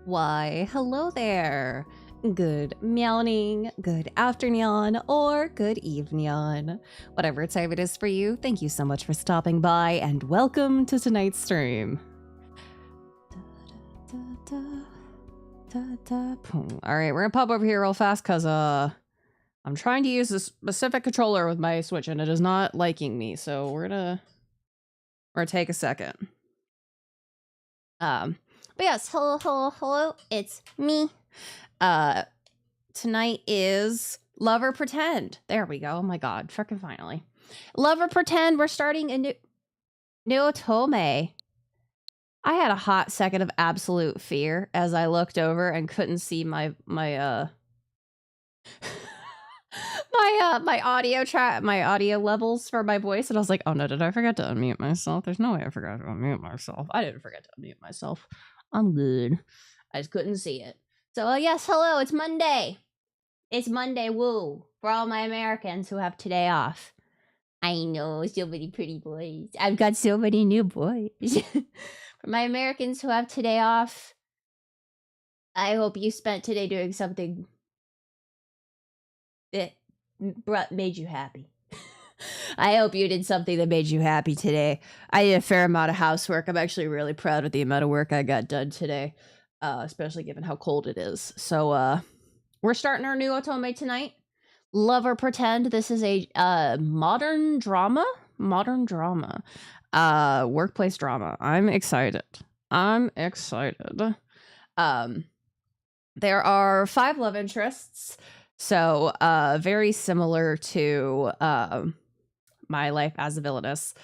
Why, hello there. Good morning, good afternoon, or good evening. Whatever time it is for you, thank you so much for stopping by and welcome to tonight's stream. Alright, we're gonna pop over here real fast because I'm trying to use a specific controller with my Switch and it is not liking me, so we're gonna take a second. But yes, hello, it's me. Tonight is Love or Pretend. There we go. Oh my god, frickin' finally. Love or Pretend, we're starting a new otome. I had a hot second of absolute fear as I looked over and couldn't see my audio levels for my voice, and I was like, oh no, did I forget to unmute myself? There's no way I forgot to unmute myself. I didn't forget to unmute myself. I'm good. I just couldn't see it. So yes, hello, it's Monday. It's Monday, woo, for all my Americans who have today off. I know, so many pretty boys. I've got so many new boys. For my Americans who have today off, I hope you spent today doing something that made you happy. I hope you did something that made you happy today. I did a fair amount of housework. I'm actually really proud of the amount of work I got done today, especially given how cold it is. So, we're starting our new otome tonight. Love or Pretend. This is a modern drama, workplace drama. I'm excited. There are 5 love interests. So, very similar to My Life as a Villainess.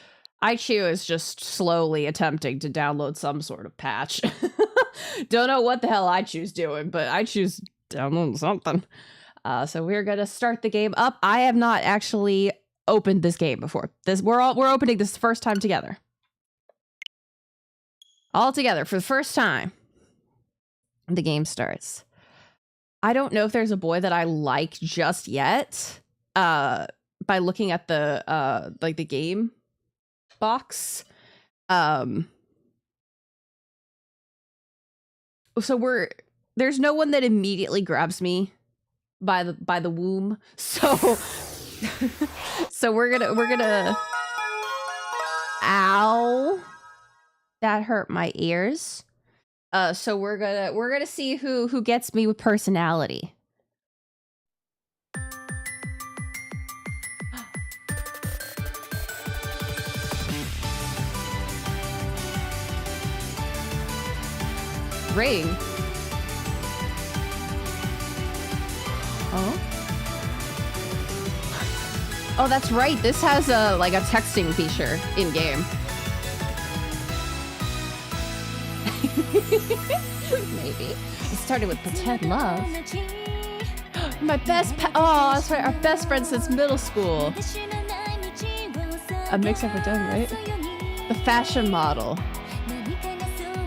Aichu is just slowly attempting to download some sort of patch. Don't know what the hell Aichu's doing, but Aichu's downloading something. So we're gonna start the game up. I have not actually opened this game before. We're opening this first time together. All together for the first time. The game starts. I don't know if there's a boy that I like just yet. By looking at the like the game box. So there's no one that immediately grabs me by the womb. So so we're gonna ow, that hurt my ears. So we're gonna see who gets me with personality. Ring. Oh. Oh, that's right. This has a like a texting feature in game. Maybe. It started with pretend love. My best oh, that's right. Our best friend since middle school. A mix up with done, right? The fashion model.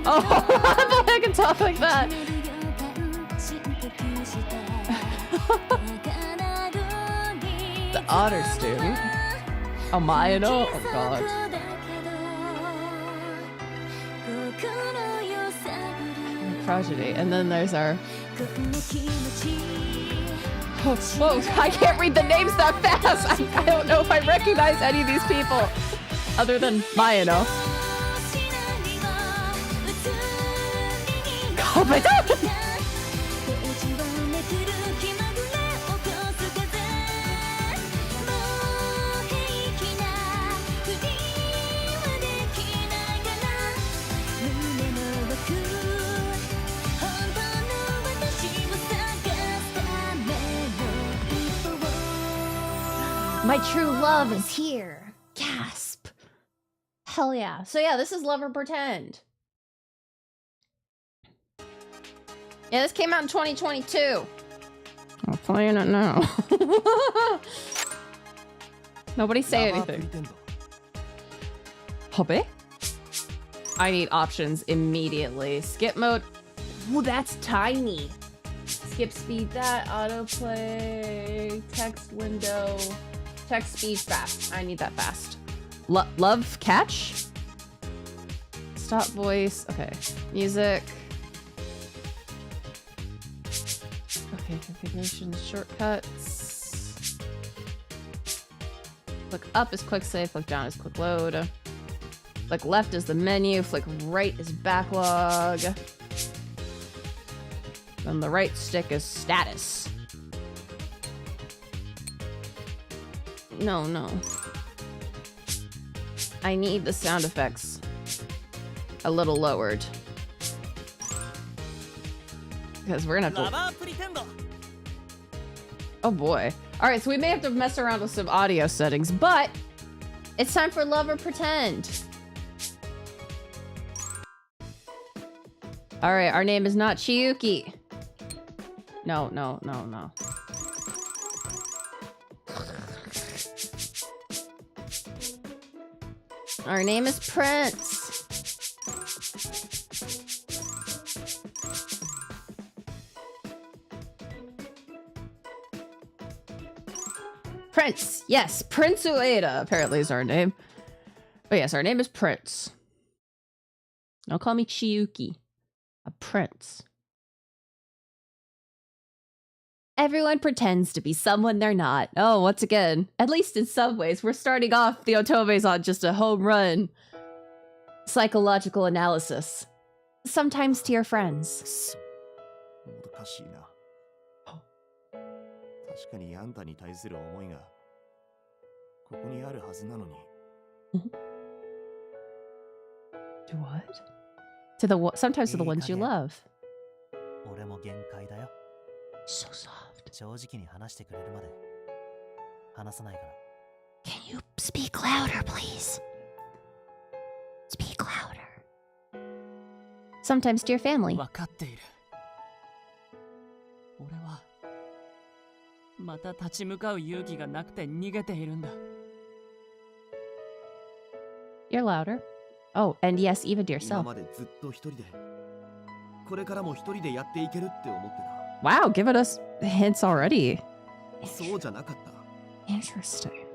Oh, I can talk like that. The honor student. Oh, Mayano? Oh, God. Progeny. And then there's our... Oh, whoa, I can't read the names that fast. I don't know if I recognize any of these people. Other than Mayano. Oh my god! My true love is here. Gasp. Hell yeah. So yeah, this is Love or Pretend. Yeah, this came out in 2022. I'm playing it now. Nobody say anything. Hobby? I need options immediately. Skip mode. Ooh, that's tiny. Skip speed, that autoplay, text window, text speed fast. I need that fast. Love catch? Stop voice. Okay. Music. Navigations, shortcuts. Flick up is quick save, flick down is quick load. Flick left is the menu, flick right is backlog. Then the right stick is status. No. I need the sound effects a little lowered. Because we're gonna have to... Oh boy. Alright, so we may have to mess around with some audio settings, but it's time for Love or Pretend. Alright, our name is not Chiyuki. No. Our name is Prince. Prince. Yes, Prince Ueda apparently is our name. But yes, our name is Prince. Don't call me Chiyuki. A prince. Everyone pretends to be someone they're not. Oh, once again, at least in some ways, we're starting off the otomes on just a home run psychological analysis. Sometimes to your friends. To what? Sometimes to the ones you love. So soft. Can you speak louder, please? Speak louder. Sometimes to your family. You're louder. Oh, and yes, even to yourself. Wow, giving us hints already. Interesting.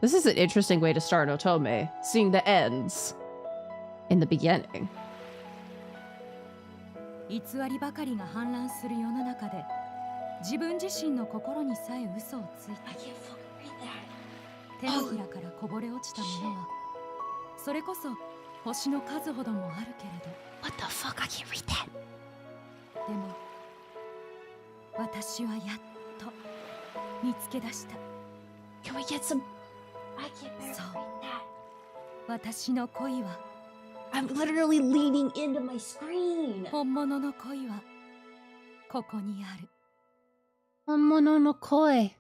This is an interesting way to start otome, seeing the ends in the beginning. What the fuck? I can't read that. Can we get some? I can't read that. I'm literally leaning into my screen. Honmono no koi.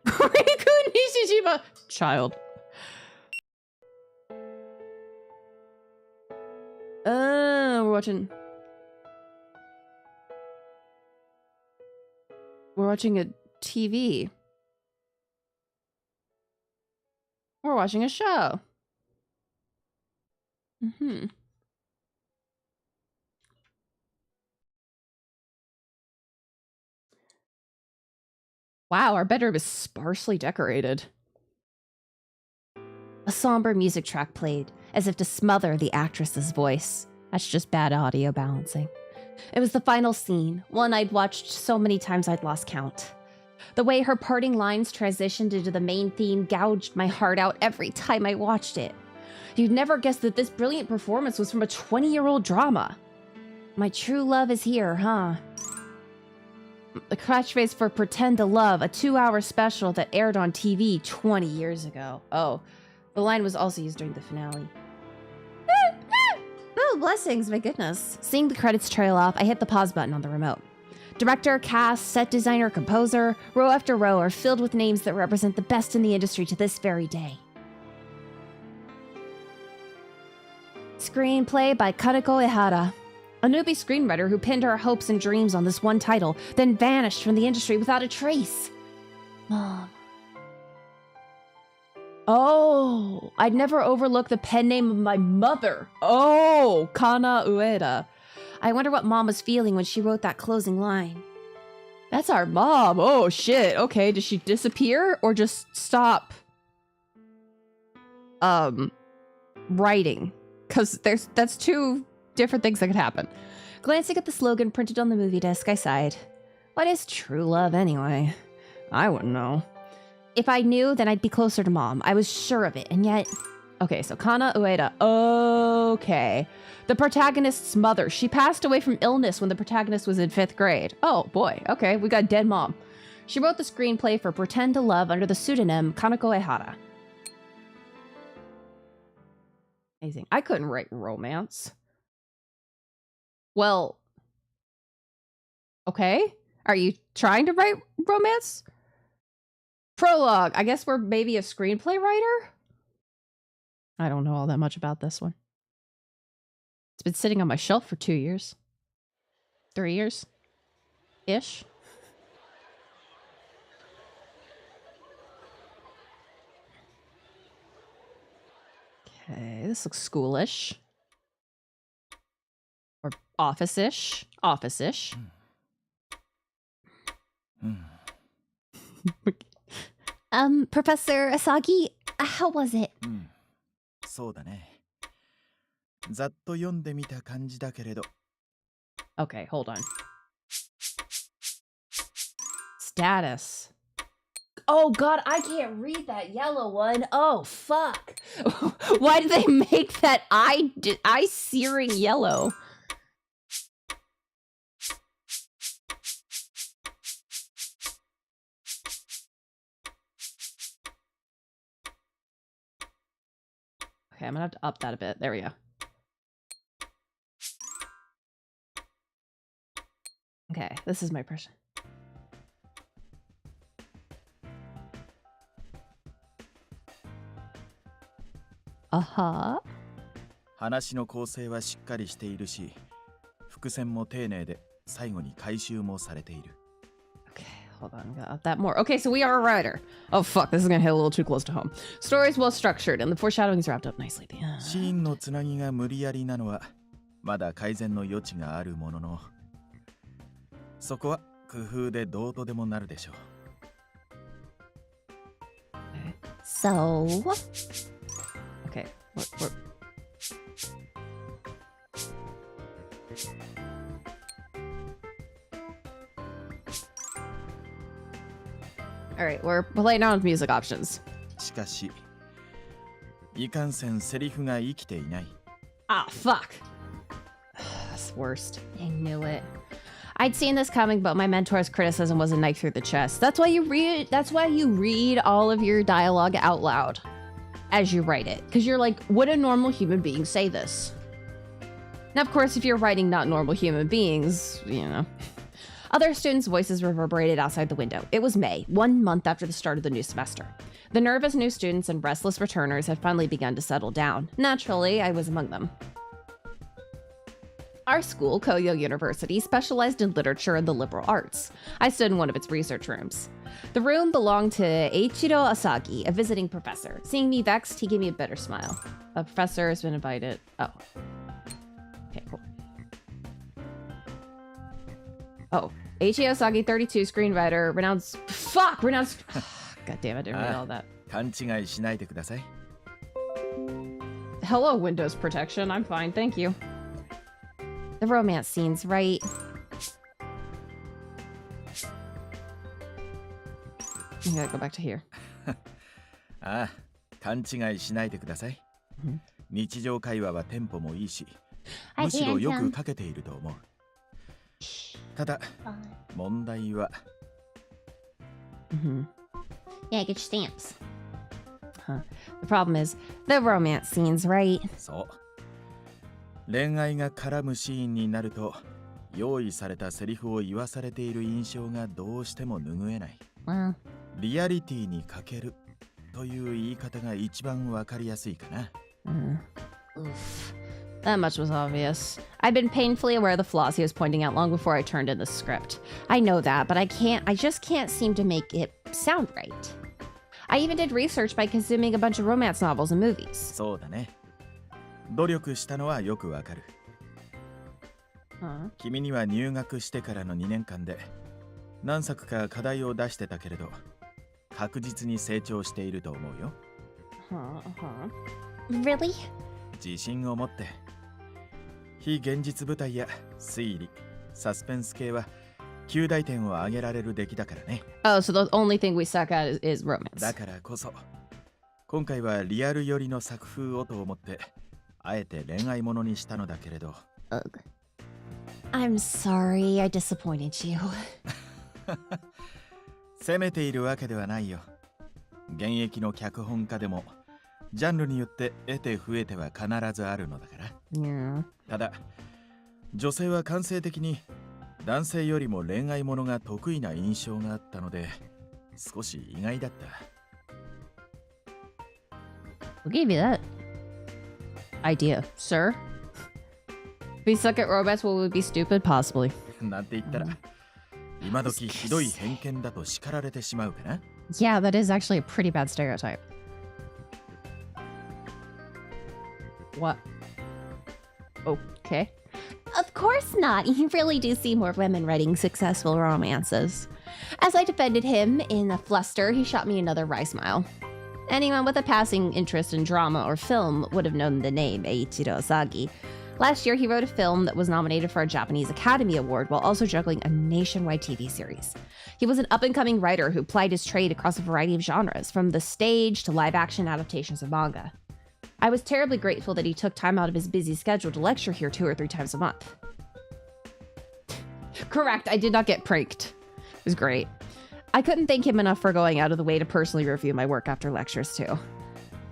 Riku Nishijima. Child. We're watching a TV. We're watching a show. Wow, our bedroom is sparsely decorated. A somber music track played, as if to smother the actress's voice. That's just bad audio balancing. It was the final scene, one I'd watched so many times I'd lost count. The way her parting lines transitioned into the main theme gouged my heart out every time I watched it. You'd never guess that this brilliant performance was from a 20-year-old drama. My true love is here, huh? The catchphrase for Pretend to Love, a 2-hour special that aired on TV 20 years ago. Oh, the line was also used during the finale. Oh, blessings, my goodness. Seeing the credits trail off, I hit the pause button on the remote. Director, cast, set designer, composer, row after row are filled with names that represent the best in the industry to this very day. Screenplay by Kaneko Ehara, a newbie screenwriter who pinned her hopes and dreams on this one title, then vanished from the industry without a trace. Mom. Oh, I'd never overlook the pen name of my mother. Oh, Kana Ueda. I wonder what Mom was feeling when she wrote that closing line. That's our mom. Oh, shit. Okay, did she disappear or just stop? writing, because that's two different things that could happen. Glancing at the slogan printed on the movie disc, I sighed. What is true love anyway? I wouldn't know. If I knew, then I'd be closer to Mom. I was sure of it, and yet... Okay, so Kana Ueda. Okay. The protagonist's mother. She passed away from illness when the protagonist was in 5th grade. Oh, boy. Okay, we got dead mom. She wrote the screenplay for Pretend to Love under the pseudonym Kanako Ehara. Amazing. I couldn't write romance. Well... Okay. Are you trying to write romance? Prologue. I guess we're maybe a screenplay writer? I don't know all that much about this one. It's been sitting on my shelf for 2 years. 3 years? Ish. Okay, this looks schoolish. Or office-ish. Office-ish. Professor Asagi, how was it? そうだね。ざっと読んでみた感じだけれど。Okay, hold on. Status. Oh god, I can't read that yellow one. Oh fuck. Why did they make that eye-searing yellow? Okay, I'm gonna have to up that a bit. There we go. Okay, this is my impression. Uh-huh. 話の構成はしっかりしているし、伏線も丁寧で最後に回収もされている。Okay, hold on, I'm gonna up that more. Okay, so we are a writer. Oh fuck, this is gonna hit a little too close to home. Story is well structured, and the foreshadowing is wrapped up nicely. シーンのつなぎが無理やりなのはまだ改善の余地があるものの、そこは工夫でどうとでもなるでしょう。So, okay, what? All right, we're playing on with music options. しかし、いかんせんセリフが生きていない。Ah, fuck. That's the worst. I knew it. I'd seen this coming, but my mentor's criticism was a knife through the chest. That's why you read all of your dialogue out loud as you write it. Because you're like, would a normal human being say this? Now, of course, if you're writing not normal human beings, you know. Other students' voices reverberated outside the window. It was May, 1 month after the start of the new semester. The nervous new students and restless returners had finally begun to settle down. Naturally, I was among them. Our school, Koyo University, specialized in literature and the liberal arts. I stood in one of its research rooms. The room belonged to Eiichiro Asagi, a visiting professor. Seeing me vexed, he gave me a bitter smile. A professor has been invited. Oh. Okay, cool. Oh. Eiichiro Asagi, 32, screenwriter, renounced... Fuck! Renounced... God damn it, I didn't read all that. 勘違いしないでください。Hello, Windows protection. I'm fine, thank you. The romance scenes, right? I gotta go back to here. ああ、勘違いしないでください。日常会話はテンポもいいし、むしろよく書けていると思う。ただ、問題は。Yeah, get your stamps. Huh. The problem is, the romance scenes, right? そう。恋愛が絡むシーンになると、用意されたセリフを言わされている印象がどうしても拭えない。リアリティに欠けるという言い方が一番わかりやすいかな。Oof. That much was obvious. I'd been painfully aware of the flaws he was pointing out long before I turned in the script. I know that, but I just can't seem to make it sound right. I even did research by consuming a bunch of romance novels and movies. そうだね。努力したのはよくわかる。君には入学してからの2年間で何作か課題を出してたけれど、確実に成長していると思うよ。Really? 自信を持って。非現実舞台や推理、サスペンス系は9大点を上げられる出来だからね。Oh, so the only thing we suck at is romance. だからこそ、今回はリアル寄りの作風をと思って、あえて恋愛ものにしたのだけれど。I'm sorry, I disappointed you. 責めているわけではないよ。現役の脚本家でも、ジャンルによって得て増えては必ずあるのだから。Yeah. ただ、女性は感性的に男性よりも恋愛ものが得意な印象があったので、少し意外だった。Who gave you that idea, sir? If we suck at romance, will we be stupid? Possibly. なんて言ったら、今時ひどい偏見だと叱られてしまうかな。Yeah, that is actually a pretty bad stereotype. What? Okay. Of course not. You really do see more women writing successful romances. As I defended him in a fluster, he shot me another wry smile. Anyone with a passing interest in drama or film would have known the name Eiichiro Asagi. Last year, he wrote a film that was nominated for a Japanese Academy Award while also juggling a nationwide TV series. He was an up-and-coming writer who plied his trade across a variety of genres, from the stage to live-action adaptations of manga. I was terribly grateful that he took time out of his busy schedule to lecture here 2 or 3 times a month. Correct, I did not get pranked. It was great. I couldn't thank him enough for going out of the way to personally review my work after lectures, too.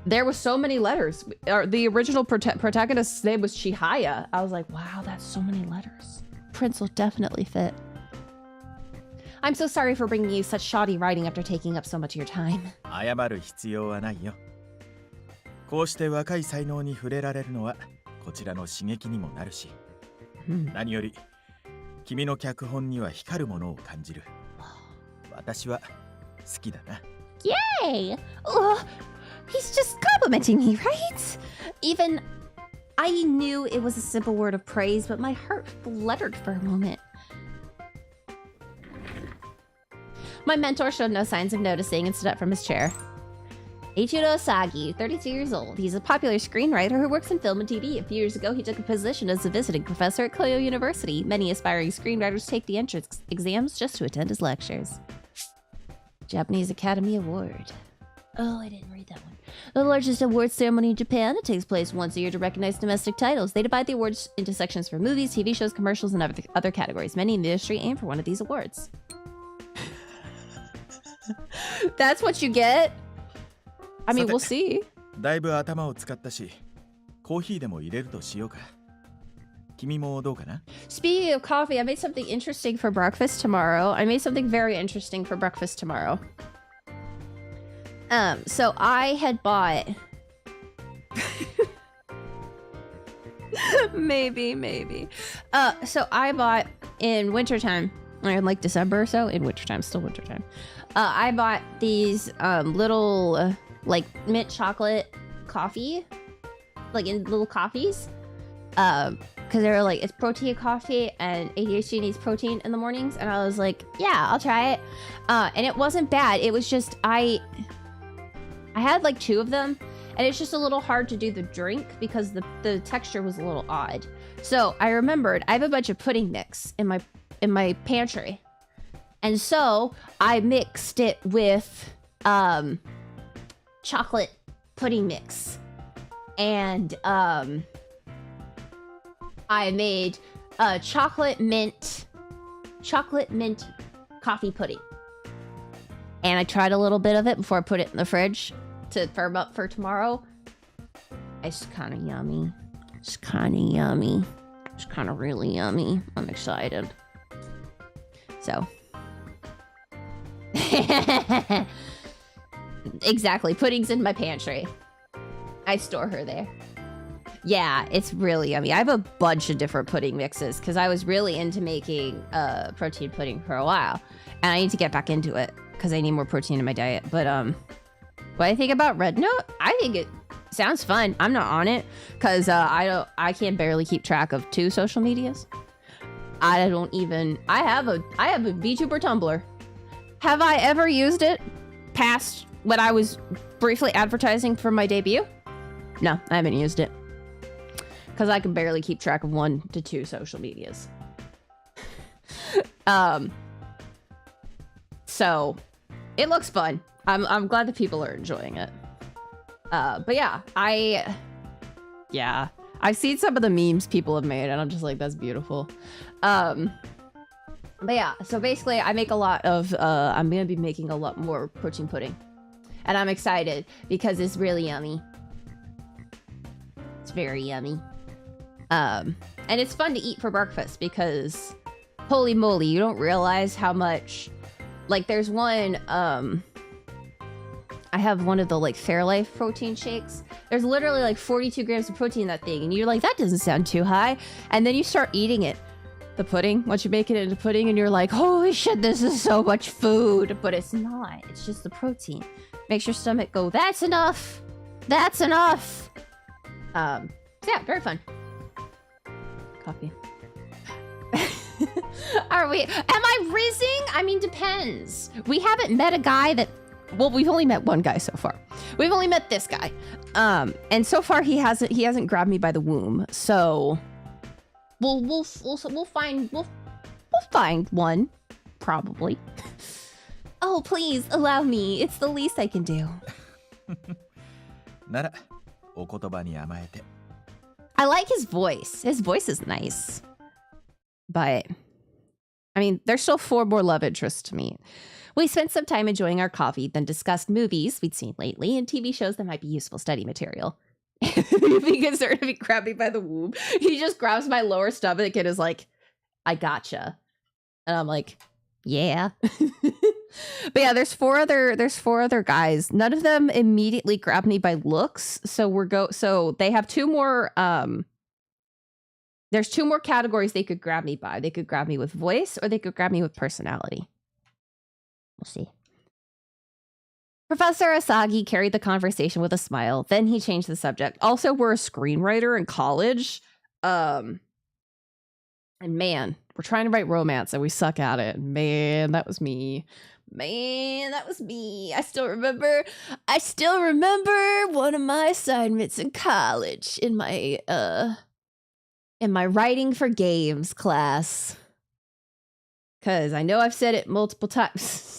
There was so many letters. The original protagonist's name was Chihaya. I was like, wow, that's so many letters. Prince will definitely fit. I'm so sorry for bringing you such shoddy writing after taking up so much of your time. 謝る必要はないよ。こうして若い才能に触れられるのはこちらの刺激にもなるし、何より君の脚本には光るものを感じる。私は好きだな。Yay! He's just complimenting me, right? Even I knew it was a simple word of praise, but my heart fluttered for a moment. My mentor showed no signs of noticing and stood up from his chair. Eiichiro Asagi, 32 years old. He's a popular screenwriter who works in film and TV. A few years ago, he took a position as a visiting professor at Koyo University. Many aspiring screenwriters take the entrance exams just to attend his lectures. Japanese Academy Award. Oh, I didn't read that one. The largest awards ceremony in Japan. It takes place once a year to recognize domestic titles. They divide the awards into sections for movies, TV shows, commercials, and other categories. Many in the industry aim for one of these awards. That's what you get? I mean, we'll see. だいぶ頭を使ったし、コーヒーでも入れるとしようか。君もどうかな? Speaking of coffee, I made something interesting for breakfast tomorrow. I made something very interesting for breakfast tomorrow. So I had bought maybe. So I bought in wintertime, in like December or so, in wintertime, still wintertime. I bought these little like mint chocolate coffee, like in little coffees. Because they were like, it's protein coffee and ADHD needs protein in the mornings. And I was like, yeah, I'll try it. And it wasn't bad. It was just, I had like 2 of them, and it's just a little hard to do the drink because the texture was a little odd. So I remembered I have a bunch of pudding mix in my pantry. And so I mixed it with chocolate pudding mix. And I made chocolate mint coffee pudding. And I tried a little bit of it before I put it in the fridge to firm up for tomorrow. It's kind of yummy. It's kind of really yummy. I'm excited. So. Exactly. Pudding's in my pantry. I store her there. Yeah, it's really yummy. I have a bunch of different pudding mixes because I was really into making protein pudding for a while. And I need to get back into it because I need more protein in my diet. But what I think about Red Note, I think it sounds fun. I'm not on it because I can barely keep track of 2 social medias. I have a Vtuber Tumblr. Have I ever used it past when I was briefly advertising for my debut? No, I haven't used it. because I can barely keep track of 1 to 2 social medias. So it looks fun. I'm glad that people are enjoying it. But yeah, I've seen some of the memes people have made, and I'm just like, that's beautiful. But yeah, so basically, I make a lot of. I'm gonna be making a lot more protein pudding, and I'm excited because it's really yummy. It's very yummy. And it's fun to eat for breakfast because, holy moly, you don't realize how much. Like, there's one. I have one of the like Fairlife protein shakes. There's literally like 42 grams of protein in that thing, and you're like, that doesn't sound too high. And then you start eating it, the pudding. Once you make it into pudding, and you're like, holy shit, this is so much food. But it's not. It's just the protein. Makes your stomach go, that's enough. That's enough. Yeah, very fun. Coffee. Are we? Am I rizzing? I mean, depends. We haven't met a guy that. Well, we've only met one guy so far. We've only met this guy, and so far he hasn't grabbed me by the womb. So we'll find one, probably. Oh, please allow me. It's the least I can do. I like his voice. His voice is nice, but I mean, there's still 4 more love interests to meet. We spent some time enjoying our coffee, then discussed movies we'd seen lately and TV shows that might be useful study material. He gets started to be grabbed me by the womb. He just grabs my lower stomach and is like, I gotcha. And I'm like, yeah. But yeah, there's four other guys. None of them immediately grab me by looks. So they have 2 more there's 2 more categories they could grab me by. They could grab me with voice, or they could grab me with personality. We'll see. Professor Asagi carried the conversation with a smile. Then he changed the subject. Also, we're a screenwriter in college. And man, we're trying to write romance and we suck at it. Man, that was me. I still remember one of my assignments in college in my writing for games class. Cause I know I've said it multiple times.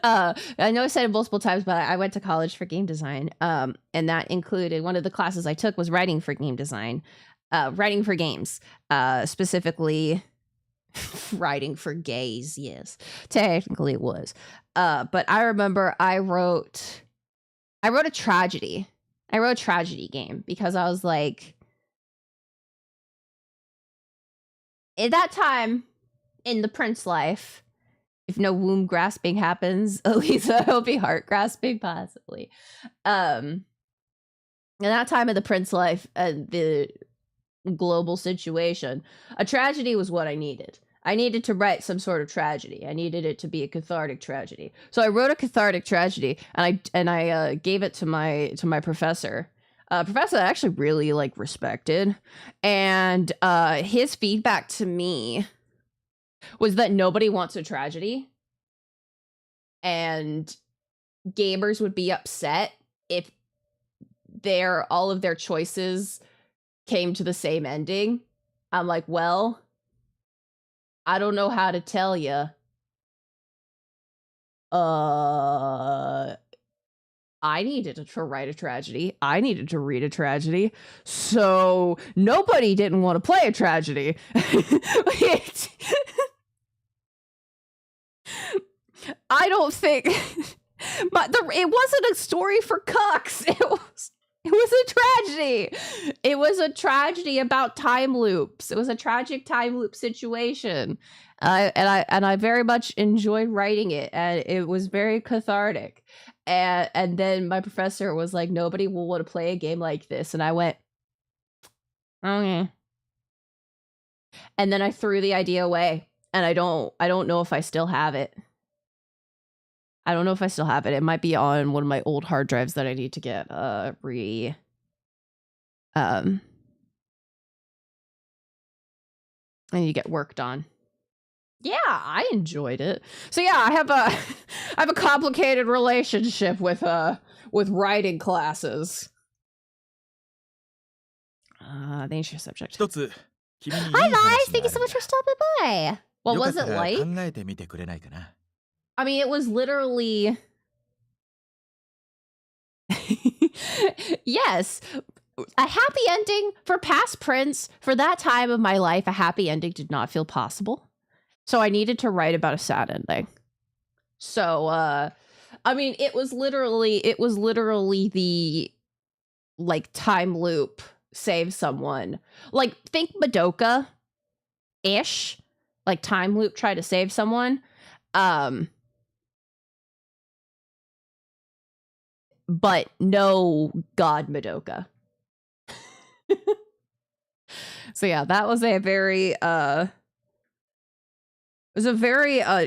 I know I said it multiple times, but I went to college for game design. And that included, one of the classes I took was writing for game design, writing for games, specifically writing for gays. Yes, technically it was. But I remember I wrote a tragedy. I wrote a tragedy game because I was like, at that time in the prince life, if no womb grasping happens, at least it'll be heart grasping, possibly. In that time of the prince life, the global situation, a tragedy was what I needed. I needed to write some sort of tragedy. I needed it to be a cathartic tragedy. So I wrote a cathartic tragedy, and I gave it to my professor. Professor that I actually really respected, and his feedback to me was that nobody wants a tragedy, and gamers would be upset if all of their choices came to the same ending. I'm like, well, I don't know how to tell you. I needed to write a tragedy. I needed to read a tragedy. So nobody didn't want to play a tragedy. I don't think but it wasn't a story for cucks. It was a tragedy. It was a tragedy about time loops. It was a tragic time loop situation. And I very much enjoyed writing it, and it was very cathartic. And then my professor was like, nobody will want to play a game like this. And I went, okay. And then I threw the idea away, and I don't know if I still have it. I don't know if I still have it. It might be on one of my old hard drives that I need to get I need to get worked on. Yeah, I enjoyed it. So yeah, I have a complicated relationship with writing classes. Thanks for your subject. 一つ君にいい Hi 話 guys, thank you があ so るん much だ for stopping by. What よかっ was た it ら like? 考えてみてくれないかな I mean, it was literally... Yes, a happy ending for past Prince. For that time of my life, a happy ending did not feel possible. So I needed to write about a sad ending. So, I mean, it was literally the, like, time loop save someone. Like, think Madoka-ish. Like, time loop try to save someone. But no God Madoka. So yeah, that was a very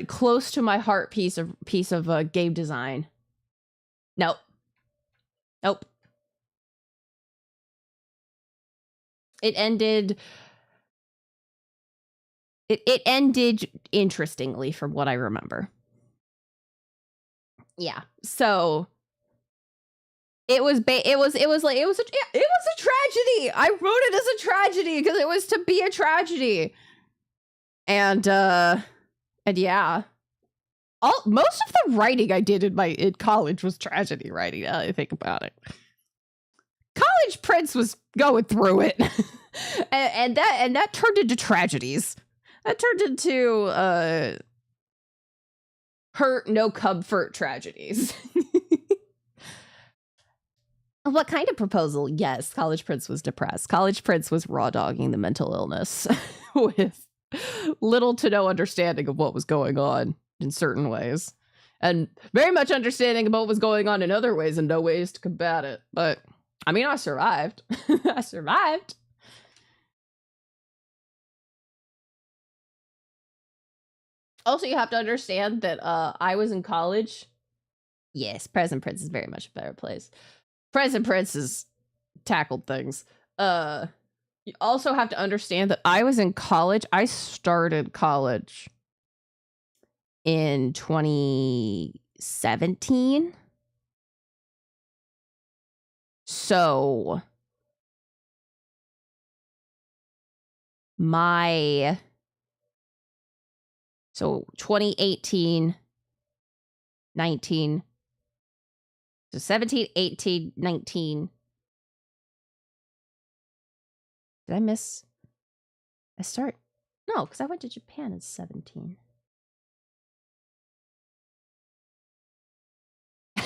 close to my heart piece of game design. Nope. It ended interestingly from what I remember. Yeah. So it was a tragedy. I wrote it as a tragedy because it was to be a tragedy. And yeah. Most of the writing I did in college was tragedy writing, now that I think about it. College Prince was going through it. and that turned into tragedies. That turned into hurt, no comfort tragedies. What kind of proposal? Yes, College Prince was depressed. College Prince was raw dogging the mental illness with little to no understanding of what was going on in certain ways. And very much understanding of what was going on in other ways and no ways to combat it. But, I mean, I survived. I survived. Also, you have to understand that I was in college. Yes, Present Prince is very much a better place. Present Prince has tackled things. You also have to understand that I was in college. I started college in 2017. So so 2018, 19, so 17, 18, 19. Did I miss? No, because I went to Japan at 17. Well,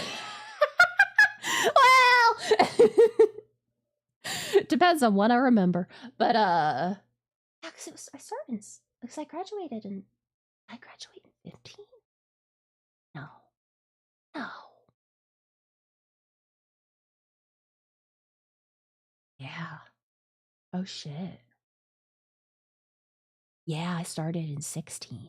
depends on what I remember. But yeah, because I graduated in 15. No. Yeah. Oh shit. Yeah, I started in 16.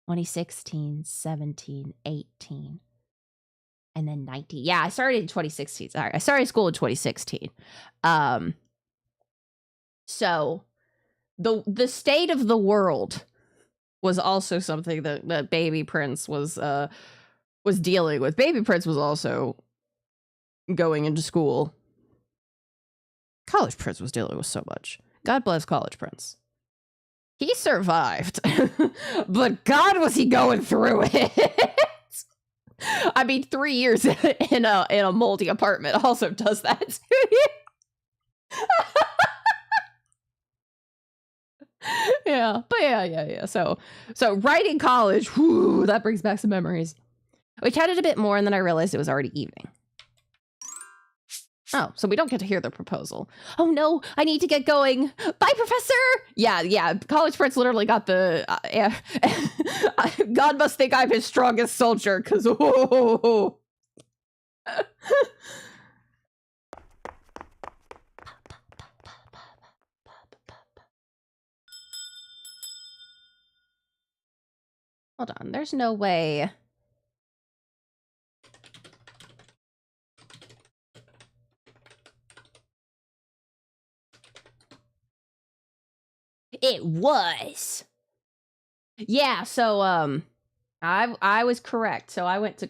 2016, 17, 18. And then 19. Yeah, I started in 2016. Sorry, I started school in 2016. So the state of the world was also something that Baby Prince was dealing with. Baby Prince was also going into school. College Prince was dealing with so much. God bless College Prince. He survived, but God was he going through it. I mean, 3 years in a moldy apartment also does that to you. Yeah, but yeah. So writing college, whew, that brings back some memories. We chatted a bit more, and then I realized it was already evening. Oh, so we don't get to hear the proposal. Oh no, I need to get going. Bye, Professor! Yeah, College Prince literally got the... God must think I'm his strongest soldier, because... Hold on, there's no way... It was. Yeah, so I was correct. So I went to...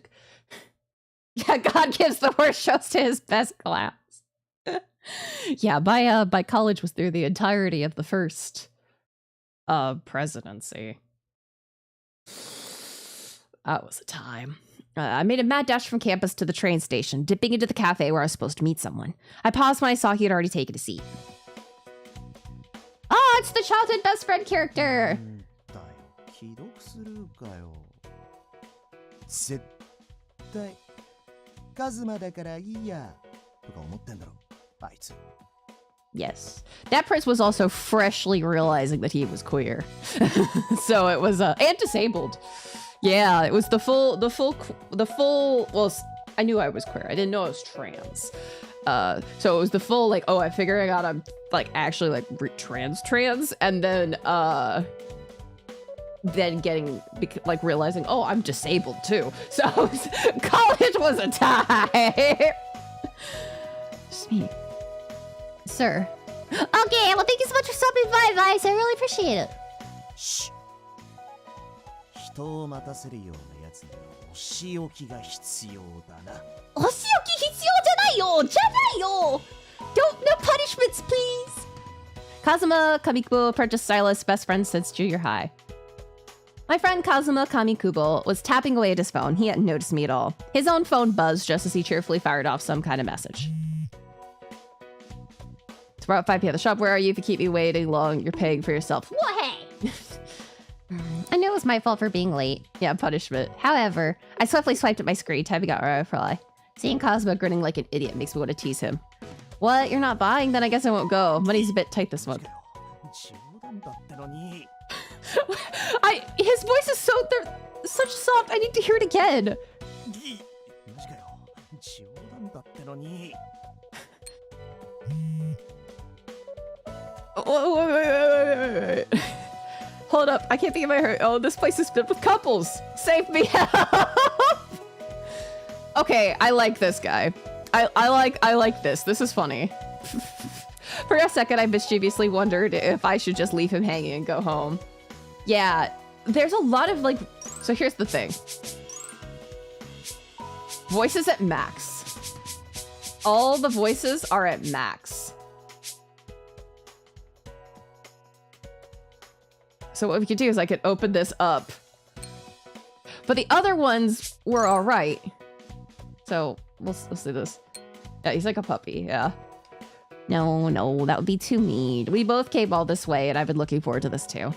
Yeah, God gives the worst shows to his best class. Yeah, my college was through the entirety of the first presidency. That was a time. I made a mad dash from campus to the train station, dipping into the cafe where I was supposed to meet someone. I paused when I saw he had already taken a seat. Oh, it's the childhood best friend character! 既読するかよ。絶対カズマだからいいやとか思ってんだろあいつ。 Yes. That prince was also freshly realizing that he was queer. So it was, and disabled. Yeah, it was the full, well, I knew I was queer. I didn't know I was trans. So it was the full, like, oh, I'm figuring out I'm, like, actually, like, trans, and then getting, like, realizing, oh, I'm disabled, too. So college was a time. Just me. Sir. Okay, well, thank you so much for stopping by, Vice. I really appreciate it. Shh. 人を待たせるようなやつにはお仕置きが必要だな。お仕置き必要じゃないよじゃないよ Don't, no punishments, please. Kazuma Kamikubo, apprentice stylist, best friend since junior high. My friend Kazuma Kamikubo was tapping away at his phone. He hadn't noticed me at all. His own phone buzzed just as he cheerfully fired off some kind of message. Tomorrow at 5 p.m. at the shop. Where are you? If you keep me waiting long, you're paying for yourself. Well, hey. I know it was my fault for being late. Yeah, punishment. However, I swiftly swiped at my screen, typing out a reply. Seeing Kazuma grinning like an idiot makes me want to tease him. What? You're not buying? Then I guess I won't go. Money's a bit tight this month. His voice is such soft. I need to hear it again. Wait. Hold up, I can't think of my hurt. Oh, this place is filled with couples. Save me, help! Okay, I like this guy. I like this. This is funny. For a second, I mischievously wondered if I should just leave him hanging and go home. Yeah, there's a lot of, like... So here's the thing. Voices at max. All the voices are at max. So what we could do is I could open this up. But the other ones were all right. So let's do this. Yeah, he's like a puppy, yeah. No, that would be too mean. We both came all this way, and I've been looking forward to this too.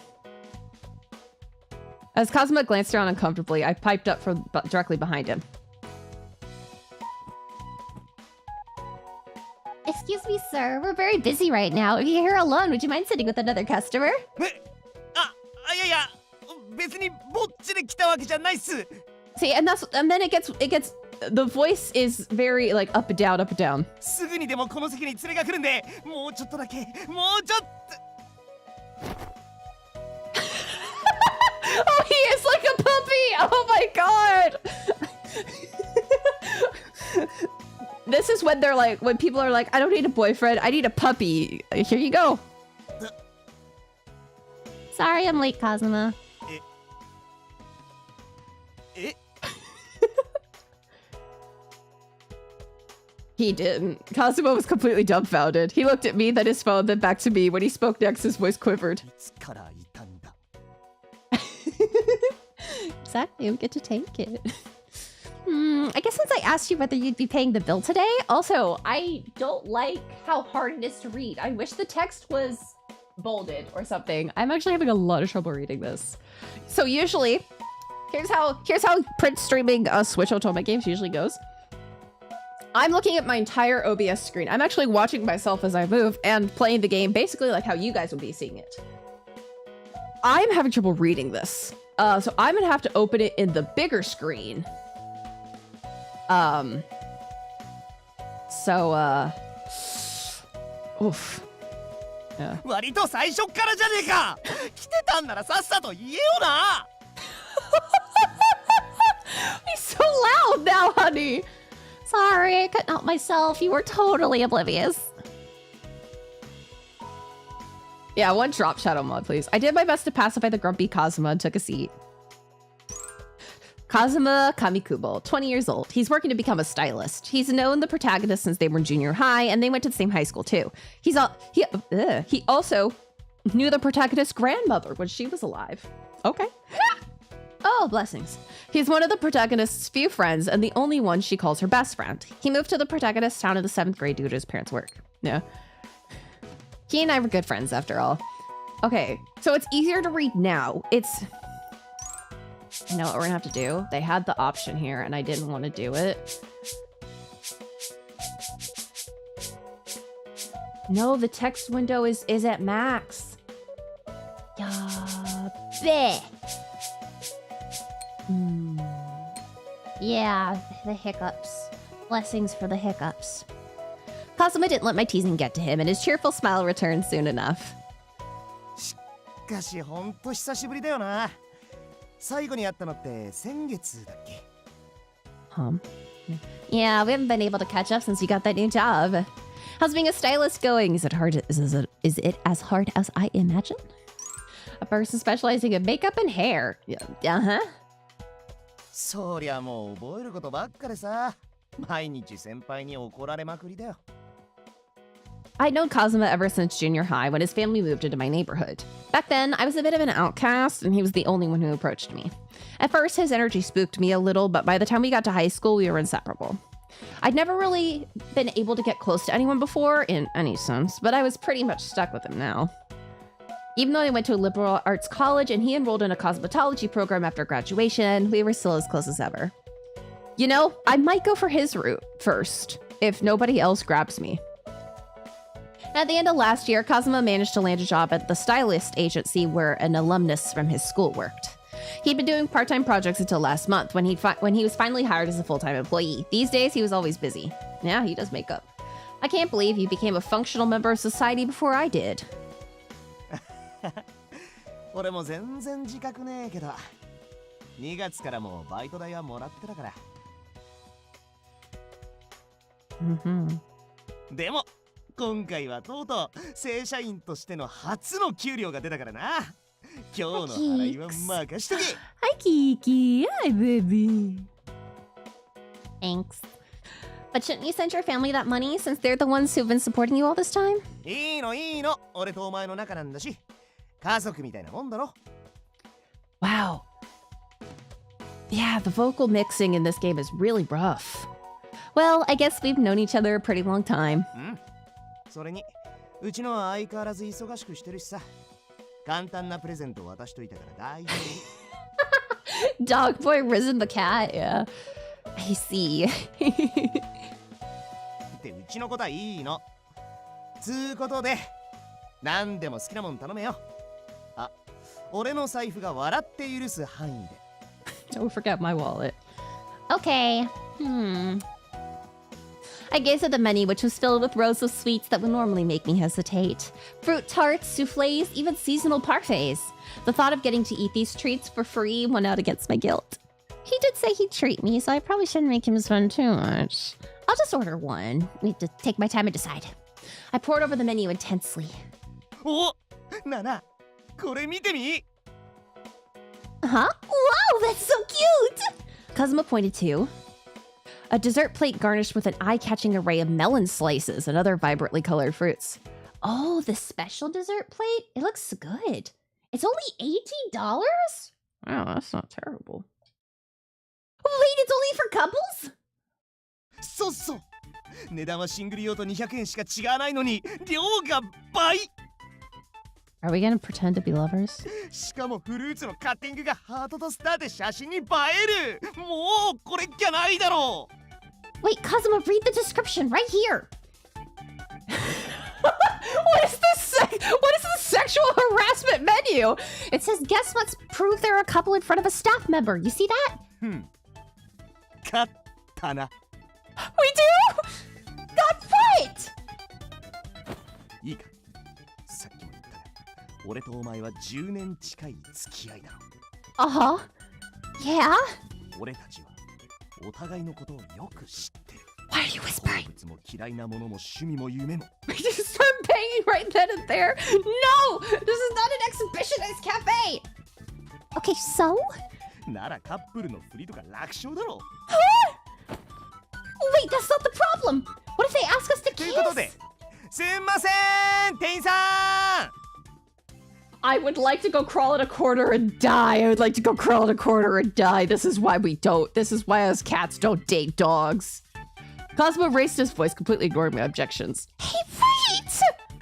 As Kazuma glanced around uncomfortably, I piped up from directly behind him. Excuse me, sir. We're very busy right now. If you're here alone, would you mind sitting with another customer? See, and then it gets the voice is very like up and down, up and down. Oh, he is like a puppy! Oh my god! This is when they're like, when people are like, I don't need a boyfriend, I need a puppy. Here you go. Sorry, I'm late, Kazuma. He didn't. Kazuma was completely dumbfounded. He looked at me, then his phone, then back to me. When he spoke next, his voice quivered. Exactly, we get to take it. I guess since I asked you whether you'd be paying the bill today, Also, I don't like how hard it is to read. I wish the text was bolded or something. I'm actually having a lot of trouble reading this. So usually, here's how print streaming Switch otome games usually goes. I'm looking at my entire OBS screen. I'm actually watching myself as I move and playing the game basically like how you guys would be seeing it. I'm having trouble reading this. So I'm gonna have to open it in the bigger screen. Oof. Yeah. He's so loud now, honey. sorry, I couldn't help myself. You were totally oblivious. Yeah, one drop shadow mod, please. I did my best to pacify the grumpy Kazuma and took a seat. Kazuma Kamikubo, 20 years old. He's working to become a stylist. He's known the protagonist since they were in junior high, and they went to the same high school too. He also knew the protagonist's grandmother when she was alive. Okay. Oh, blessings. He's one of the protagonist's few friends and the only one she calls her best friend. He moved to the protagonist's town in the 7th grade due to his parents' work. Yeah. He and I were good friends after all. Okay, so it's easier to read now. You know what we're gonna have to do? They had the option here and I didn't want to do it. No, the text window is at max. Bleh. Yeah, the hiccups. Blessings for the hiccups. Kazuma didn't let my teasing get to him, and his cheerful smile returned soon enough. しかしほんと久しぶりだよな。最後に会ったのって先月だっけ？ Yeah, we haven't been able to catch up since you got that new job. How's being a stylist going? Is it as hard as I imagine? A person specializing in makeup and hair. Yeah, そりゃもう覚えることばっかでさ。毎日先輩に怒られまくりだよ。I'd known Kazuma ever since junior high when his family moved into my neighborhood. Back then, I was a bit of an outcast, and he was the only one who approached me. At first, his energy spooked me a little, but by the time we got to high school, we were inseparable. I'd never really been able to get close to anyone before, in any sense, but I was pretty much stuck with him now. Even though I went to a liberal arts college and he enrolled in a cosmetology program after graduation, we were still as close as ever. You know, I might go for his route first, if nobody else grabs me. At the end of last year, Kazuma managed to land a job at the stylist agency where an alumnus from his school worked. He'd been doing part-time projects until last month when he was finally hired as a full-time employee. These days, he was always busy. Yeah, he does makeup. I can't believe he became a functional member of society before I did. 俺も全然自覚ねえけど、2月からもうバイト代はもらってたから。でも今回はとうとう正社員としての初の給料が出たからな。今日の払いは任しとけ。Hi, Kiki. Hi, baby. Thanks. But shouldn't you send your family that money since they're the ones who've been supporting you all this time? いいのいいの。俺とお前の仲なんだし、家族みたいなもんだろ。Wow. Yeah, the vocal mixing in this game is really rough. Well, I guess we've known each other a pretty long time. それにうちのは相変わらず忙しくしてるしさ。簡単なプレゼント渡しといたから大丈夫。Dog boy risen the cat, yeah. I see. ってうちのことはいいの。つうことで、何でも好きなもん頼めよ。あ、俺の財布が笑って許す範囲で。Don't forget my wallet. Okay. I gazed at the menu, which was filled with rows of sweets that would normally make me hesitate. Fruit tarts, souffles, even seasonal parfaits. The thought of getting to eat these treats for free went out against my guilt. He did say he'd treat me, so I probably shouldn't make him spend too much. I'll just order one. Need to take my time and decide. I pored over the menu intensely. お、なな、これ見てみ。Huh? Wow, that's so cute! Kazuma pointed to a dessert plate garnished with an eye-catching array of melon slices and other vibrantly colored fruits. Oh, the special dessert plate? It looks good. It's only $80? Wow, that's not terrible. Wait, it's only for couples? そうそう。値段はシングル用と200円しか違わないのに、量が倍。Are we gonna pretend to be lovers? しかもフルーツのカッティングがハートとスターで写真に映える。もうこれっきゃないだろう。Wait, Kazuma, read the description right here. What is this sexual harassment menu? It says guests must prove they're a couple in front of a staff member. You see that? 勝ったな。We do? Got what? いいか。さっきも言ったが、俺とお前は10年近い付き合いだろ。Uh-huh. Yeah? 俺たちはお互いのことをよく知ってる。Why are you whispering? 好物も嫌いなものも趣味も夢も。We just start banging right then and there. No! This is not an exhibitionist cafe! Okay, so? ならカップルのふりとか楽勝だろ。 Wait, that's not the problem. What if they ask us to ということで kiss? すんません店員さん。 I would like to go crawl in a corner and die. I would like to go crawl in a corner and die. This is why we don't. This is why us cats don't date dogs. Cosmo raised his voice, completely ignoring my objections. Hey, wait!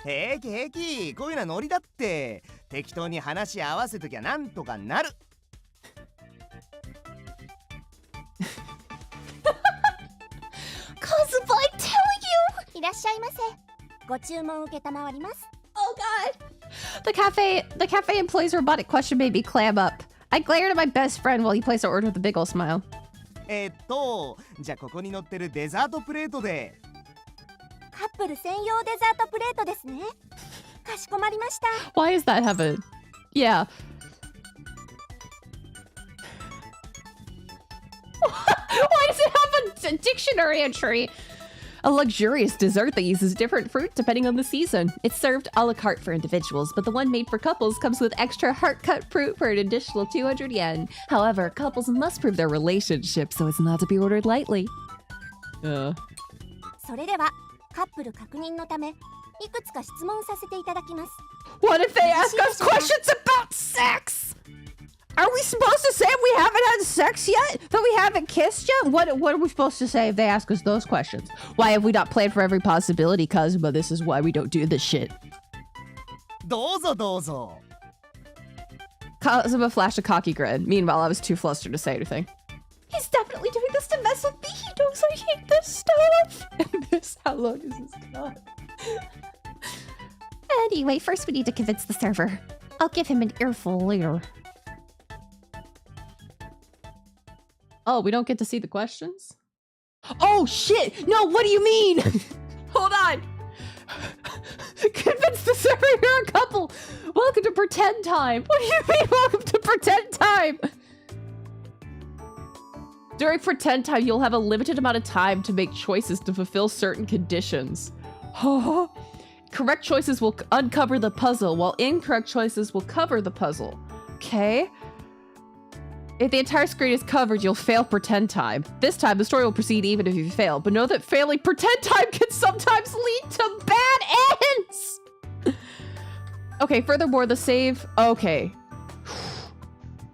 平気平気、こういうのはノリだって。適当に話し合わせときゃなんとかなる。 Cosmo, I'm telling you! いらっしゃいませ。ご注文受けたまわります。 Oh god! The cafe employee's robotic question made me clam up. I glared at my best friend while he placed our order with a big ol' smile. じゃあここに載ってるデザートプレートで。 カップル専用デザートプレートですね。かしこまりました。 Why does that have a... Yeah. Why does it have a dictionary entry? A luxurious dessert that uses different fruit depending on the season. It's served a la carte for individuals, but the one made for couples comes with extra heart-cut fruit for an additional 200 yen. However, couples must prove their relationship, so it's not to be ordered lightly. それではカップル確認のためいくつか質問させていただきます。 What if they ask us questions about sex? Are we supposed to say we haven't had sex yet? That we haven't kissed yet? What are we supposed to say if they ask us those questions? Why have we not planned for every possibility, Kazuma? This is why we don't do this shit. どうぞどうぞ。 Kazuma flashed a cocky grin. Meanwhile, I was too flustered to say anything. He's definitely doing this to mess with me. He knows I hate this stuff. And this, how long is this got? Anyway, first we need to convince the server. I'll give him an earful later. Oh, we don't get to see the questions? Oh, shit! No, what do you mean? Hold on! Convince the server you're a couple! Welcome to pretend time! What do you mean, welcome to pretend time? During pretend time, you'll have a limited amount of time to make choices to fulfill certain conditions. Correct choices will uncover the puzzle, while incorrect choices will cover the puzzle. Okay? If the entire screen is covered, you'll fail pretend time. This time, the story will proceed even if you fail, but know that failing pretend time can sometimes lead to bad ends! Okay, furthermore, the save... Okay.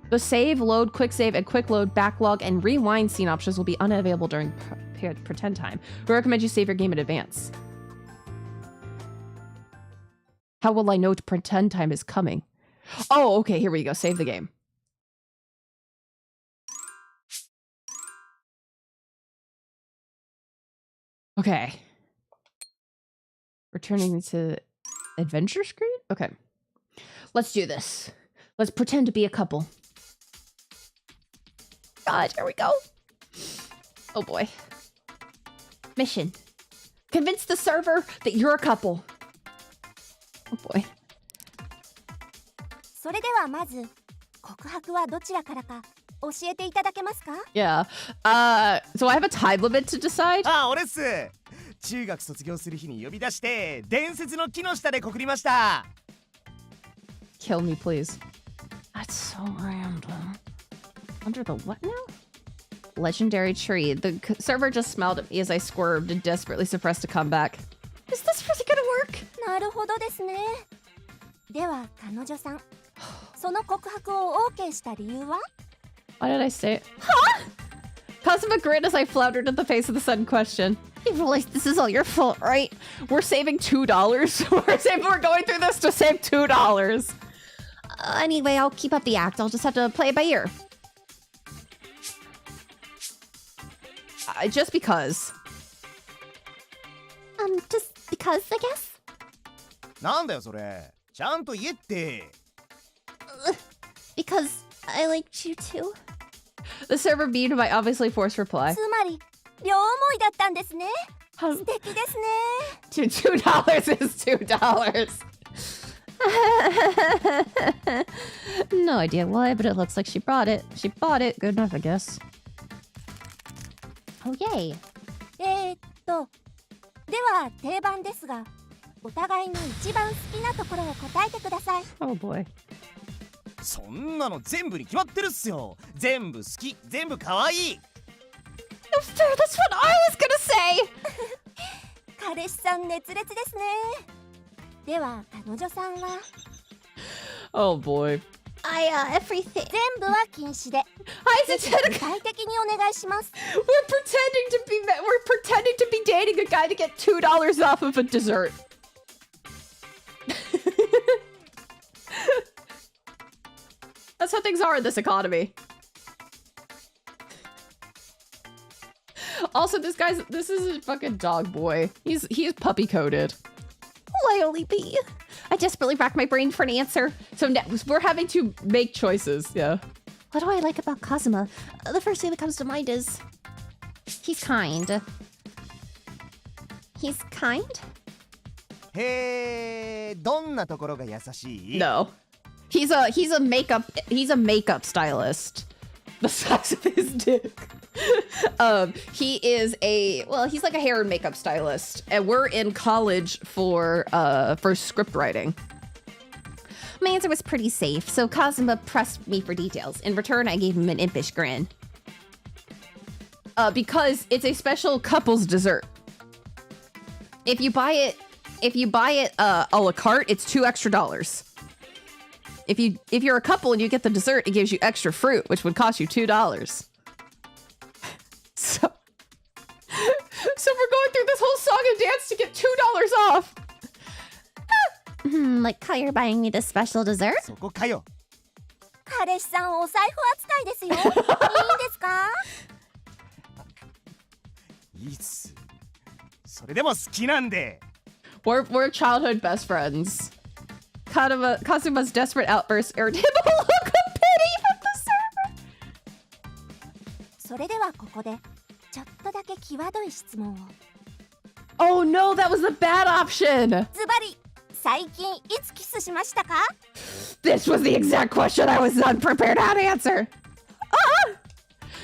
The save, load, quick save, and quick load, backlog, and rewind scene options will be unavailable during pretend time. We recommend you save your game in advance. How will I know pretend time is coming? Oh, okay, here we go. Save the game. Okay. Returning to adventure screen? Okay. Let's do this. Let's pretend to be a couple. God, here we go. Oh boy. Mission. Convince the server that you're a couple. Oh boy. それではまず告白はどちらからか教えていただけますか？ Yeah. So I have a time limit to decide? あ、俺っす。中学卒業する日に呼び出して伝説の木の下で告りました。 Kill me, please. That's so random. Under the what now? Legendary tree. The server just smiled at me as I squirmed and desperately suppressed a comeback. Is this really gonna work? なるほどですね。では彼女さん、その告白を OK した理由は？ Why did I say it? Huh? Cosmo grinned as I floundered at the face of the sudden question. You realize this is all your fault, right? We're saving $2? We're going through this to save $2. Anyway, I'll keep up the act. I'll just have to play it by ear. Just because. Just because, I guess? なんだよそれ。ちゃんと言えって。Because I liked you too. The server beamed my obviously forced reply. つまり両思いだったんですね。素敵ですね。$2 is $2. No idea why, but it looks like she brought it. She bought it. Good enough, I guess. Oh, yay. では定番ですが、お互いに一番好きなところを答えてください。 Oh boy. そんなの全部に決まってるっすよ。全部好き、全部可愛い。 Sure, that's what I was gonna say! 彼氏さん熱烈ですね。では彼女さんは Oh boy. Everything. 全部は禁止で Hi, ぜひ具体的にお願いします。 we're pretending to be dating a guy to get $2 off of a dessert. That's how things are in this economy. Also, this is a fucking dog boy. He's puppy coded. Why only me? I desperately racked my brain for an answer. So we're having to make choices. Yeah. What do I like about Kazuma? The first thing that comes to mind is he's kind. He's kind? へえ、どんなところが優しい？ No. He's a makeup stylist. The size of his dick. He's like a hair and makeup stylist, and we're in college for script writing. My answer was pretty safe, so Kazuma pressed me for details. In return, I gave him an impish grin. Because it's a special couple's dessert. If you buy it a la carte, it's $2 extra. If you're a couple and you get the dessert, it gives you extra fruit, which would cost you $2. So we're going through this whole song and dance to get $2 off. Like how you're buying me this special dessert? そこかよ。彼氏さんお財布扱いですよ。いいんですか？いいっす。それでも好きなんで。We're childhood best friends. Kazuma's desperate outburst earned him a look of pity from the server. それではここでちょっとだけ際どい質問を。 Oh no, that was the bad option. ズバリ最近いつキスしましたか？ This was the exact question I was unprepared how to answer.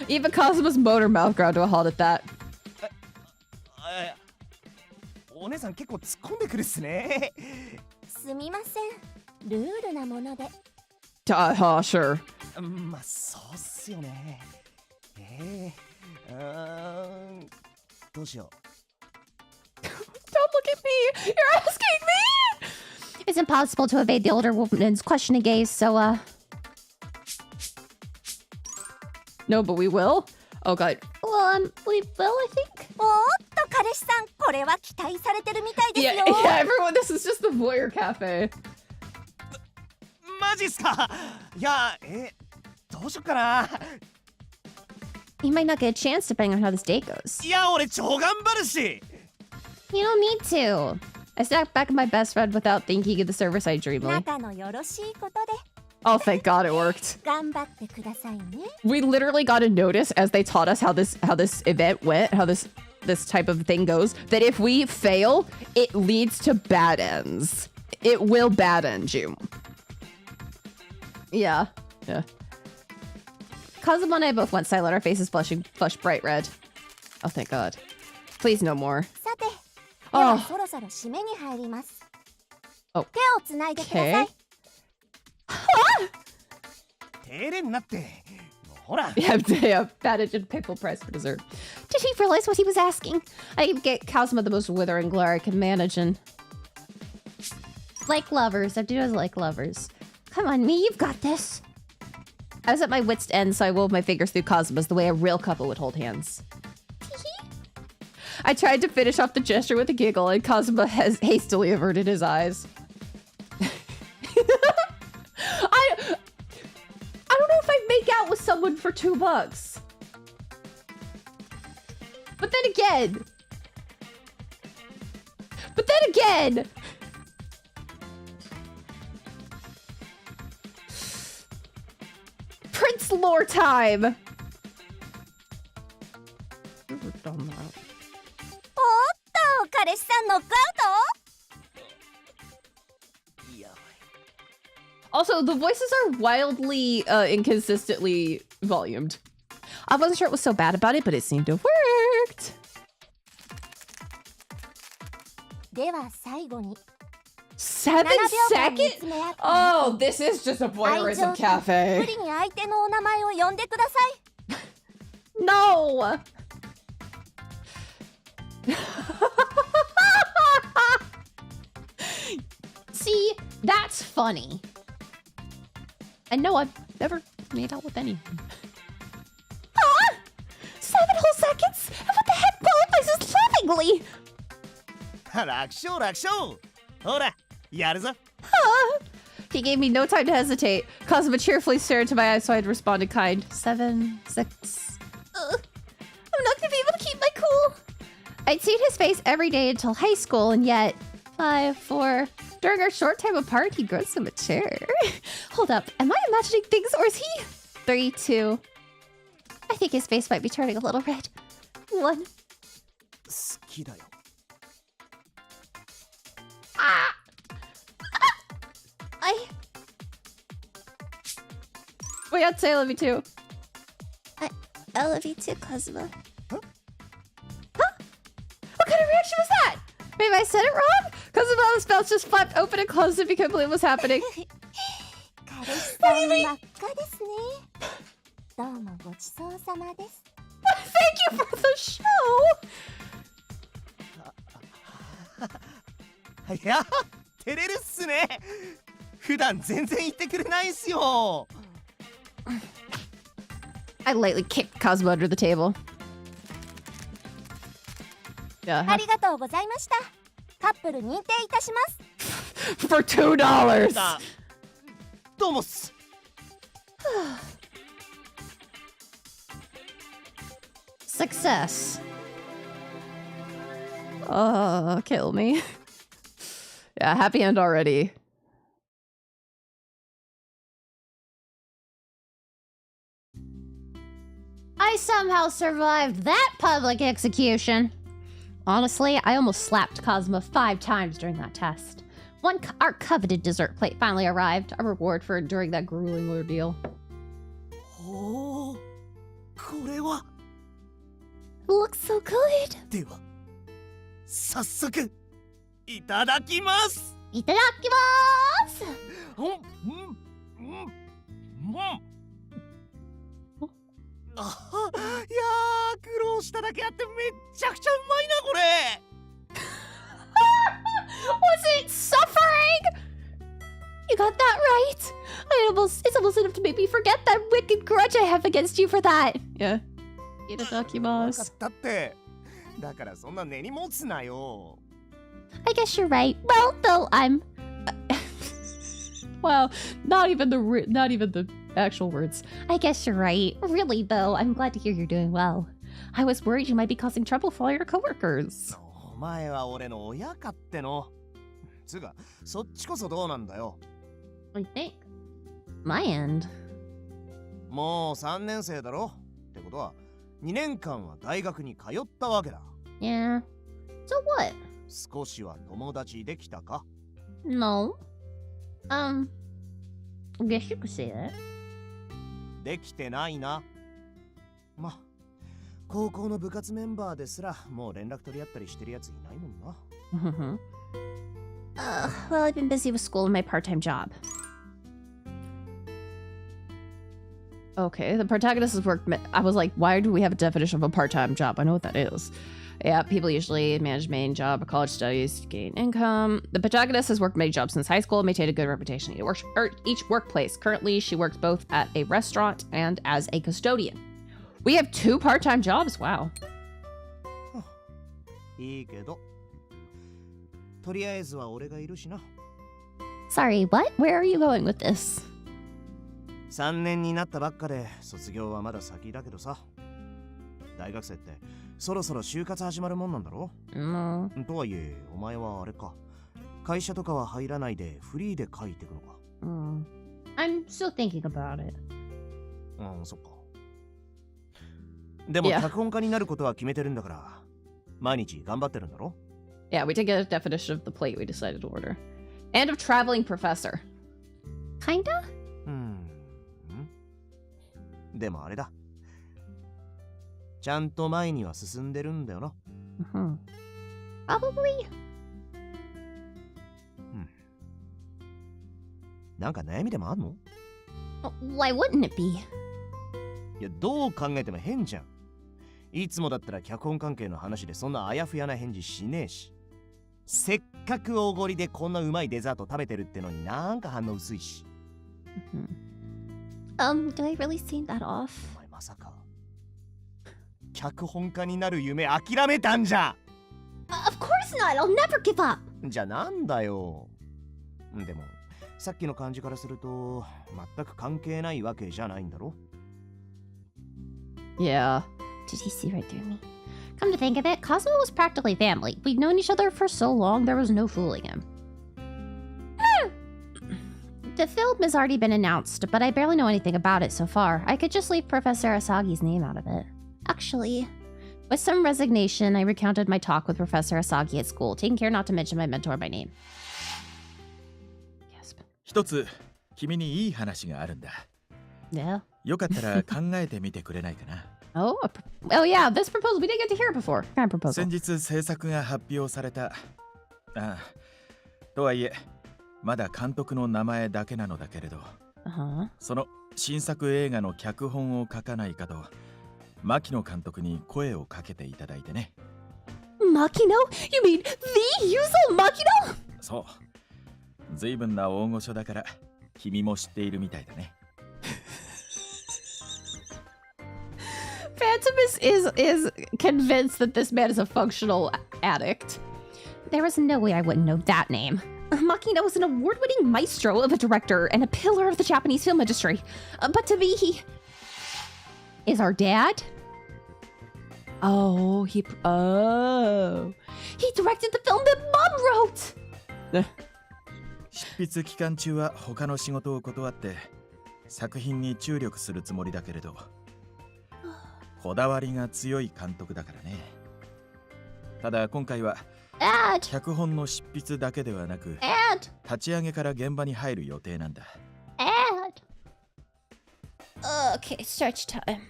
Even Kazuma's motor mouth ground to a halt at that. お姉さん結構突っ込んでくるっすね。すみません。ルールなもので。Sure. まあそうっすよね。どうしよう。 Don't look at me. You're asking me. It's impossible to evade the older woman's questioning gaze, so, No, but we will. Oh god. well, we will, I think. おーっと彼氏さん、これは期待されてるみたいですよ。 Yeah, everyone. This is just the voyeur cafe. マジっすか。いや、どうしよっかな。 You might not get a chance depending on how this date goes. いや、俺超頑張るし。 You don't need to. I snapped back at my best friend without thinking of the service I dreamily. 仲のよろしいことで Oh, thank God it worked. 頑張ってくださいね。 We literally got a notice as they taught us how this event went, how this type of thing goes, that if we fail, it leads to bad ends. It will bad end you. Yeah. Kazuma and I both went silent. Our faces flushed bright red. Oh, thank God. Please no more. さて、ではそろそろ締めに入ります。お手をつないでください。照れになって。ほら。 Yeah, batted and pickle price for dessert. Did he realize what he was asking? I get Kazuma the most withering glare I can manage and... Like lovers. I do as like lovers. Come on, me, you've got this. I was at my wit's end, so I wove my fingers through Kazuma's the way a real couple would hold hands. I tried to finish off the gesture with a giggle, and Kazuma has hastily averted his eyes. I don't know if I'd make out with someone for $2. But then again... Prince lore time! Never done that. おーっと彼氏さんノックアウト。 やばい。 Also, the voices are wildly inconsistently volumed. I wasn't sure it was so bad about it, but it seemed to have worked. では最後に。7 seconds? Oh, this is just a voyeurism 無 cafe. 理に相手のお名前を呼んでください。 No! See, that's funny. And no, I've never made out with anyone. Huh? 7 whole seconds? And what the heck, qualifies as lovingly? 楽勝楽勝。ほら、やるぞ。 Huh? He gave me no time to hesitate. Kazuma cheerfully stared into my eyes, so I had responded kind. 7, 6. I'm not gonna be able to keep my cool. I'd seen his face every day until high school, and yet 5, 4. During our short time apart, he grown so mature. Hold up, am I imagining things, or is he? 3, 2. I think his face might be turning a little red. 1. 好きだよ。 Wait, I'd say I love you too. I love you too, Kazuma. What kind of reaction was that? Maybe I said it wrong? Kazuma's mouth just flapped open and closed and became believe what's happening. 彼氏さん真っ赤ですね。どうもごちそうさまです。 Thank you for the show! いや、照れるっすね。普段全然言ってくれないんすよ。 I lightly kicked Kazuma under the table. Yeah. ありがとうございました。カップル認定いたします。 For $2! どうもっす。 Success. Oh, kill me. Yeah, happy end already. I somehow survived that public execution. Honestly, I almost slapped Kazuma 5 times during that test. Our coveted dessert plate finally arrived, a reward for enduring that grueling ordeal. ほう、これは。 Looks so good. では、早速いただきます。いただきます。あ、いやー、苦労しただけあってめっちゃくちゃうまいなこれ。 Was it suffering? You got that right. It's almost enough to make me forget that wicked grudge I have against you for that. Yeah. いただきまわかっす。たって。だからそんな根に持つなよ。 I guess you're right. Well, though I'm... Wow, not even the actual words. I guess you're right. Really, though, I'm glad to hear you're doing well. I was worried you might be causing trouble for all your coworkers. お前は俺の親かっての。つうか、そっちこそどうなんだよ。 I think. My end. もう3年生だろ。ってことは、2年間は大学に通ったわけだ。 Yeah. So what? 少しは友達できたか？ No. I guess you could say that. できてないな。ま、高校の部活メンバーですらもう連絡取り合ったりしてるやついないもんな。Well, I've been busy with school and my part-time job. Okay, the protagonist's work. I was like, why do we have a definition of a part-time job? I know what that is. Yeah, people usually manage main job or college studies to gain income. The protagonist has worked many jobs since high school and maintained a good reputation at each workplace. Currently, she works both at a restaurant and as a custodian. We have 2 part-time jobs. Wow. いいけど、とりあえずは俺がいるしな。 Sorry, what? Where are you going with this? 3年になったばっかで卒業はまだ先だけどさ。大学生ってそろそろ就活始まるもんなんだろ？ No. とはいえ、お前はあれか。会社とかは入らないでフリーで書いてくのか。I'm still thinking about it. そっか。でも Yeah. 脚本家になることは決めてるんだから、毎日頑張ってるんだろ？ Yeah, we did get a definition of the plate we decided to order. And of traveling professor. Kinda? でもあれだ。ちゃんと前には進んでるんだよな。Mm-hmm. Probably. なんか悩みでもあんの？ Why wouldn't it be? いや、どう考えても変じゃん。いつもだったら脚本関係の話でそんなあやふやな返事しねえし。せっかくおごりでこんなうまいデザート食べてるってのになんか反応薄いし。Do I really seem that off? お前まさか脚本家になる夢諦めたんじゃ。 Of course not! I'll never give up! じゃあなんだよ。でもさっきの感じからすると全く関係ないわけじゃないんだろ。 Yeah. Did he see right through me? Come to think of it, Cosmo was practically family. We'd known each other for so long, there was no fooling him. The film has already been announced, but I barely know anything about it so far. I could just leave Professor Asagi's name out of it. Actually, with some resignation, I recounted my talk with Professor Asagi at school, taking care not to mention my mentor by name. Gasp. 一つ君にいい話があるんだ。 Yeah. よかったら考えてみてくれないかな。Oh, oh yeah, this proposal, we didn't get to hear it before. What kind of proposal? 先日制作が発表された。とはいえまだ監督の名前だけなのだけれど、その新作映画の脚本を書かないかと牧野監督に声をかけていただいてね。 Makino? You mean the Yuzo Makino? そう、随分な大御所だから君も知っているみたいだね。Phantom is convinced that this man is a functional addict. There was no way I wouldn't know that name. Makino was an award-winning maestro of a director and a pillar of the Japanese film industry. But to me, he is our dad. Oh, he directed the film that Mom wrote. 執筆期間中は他の仕事を断って作品に注力するつもりだけれど、こだわりが強い監督だからね。ただ今回は脚本の執筆だけではなく、立ち上げから現場に入る予定なんだ。Okay, search time.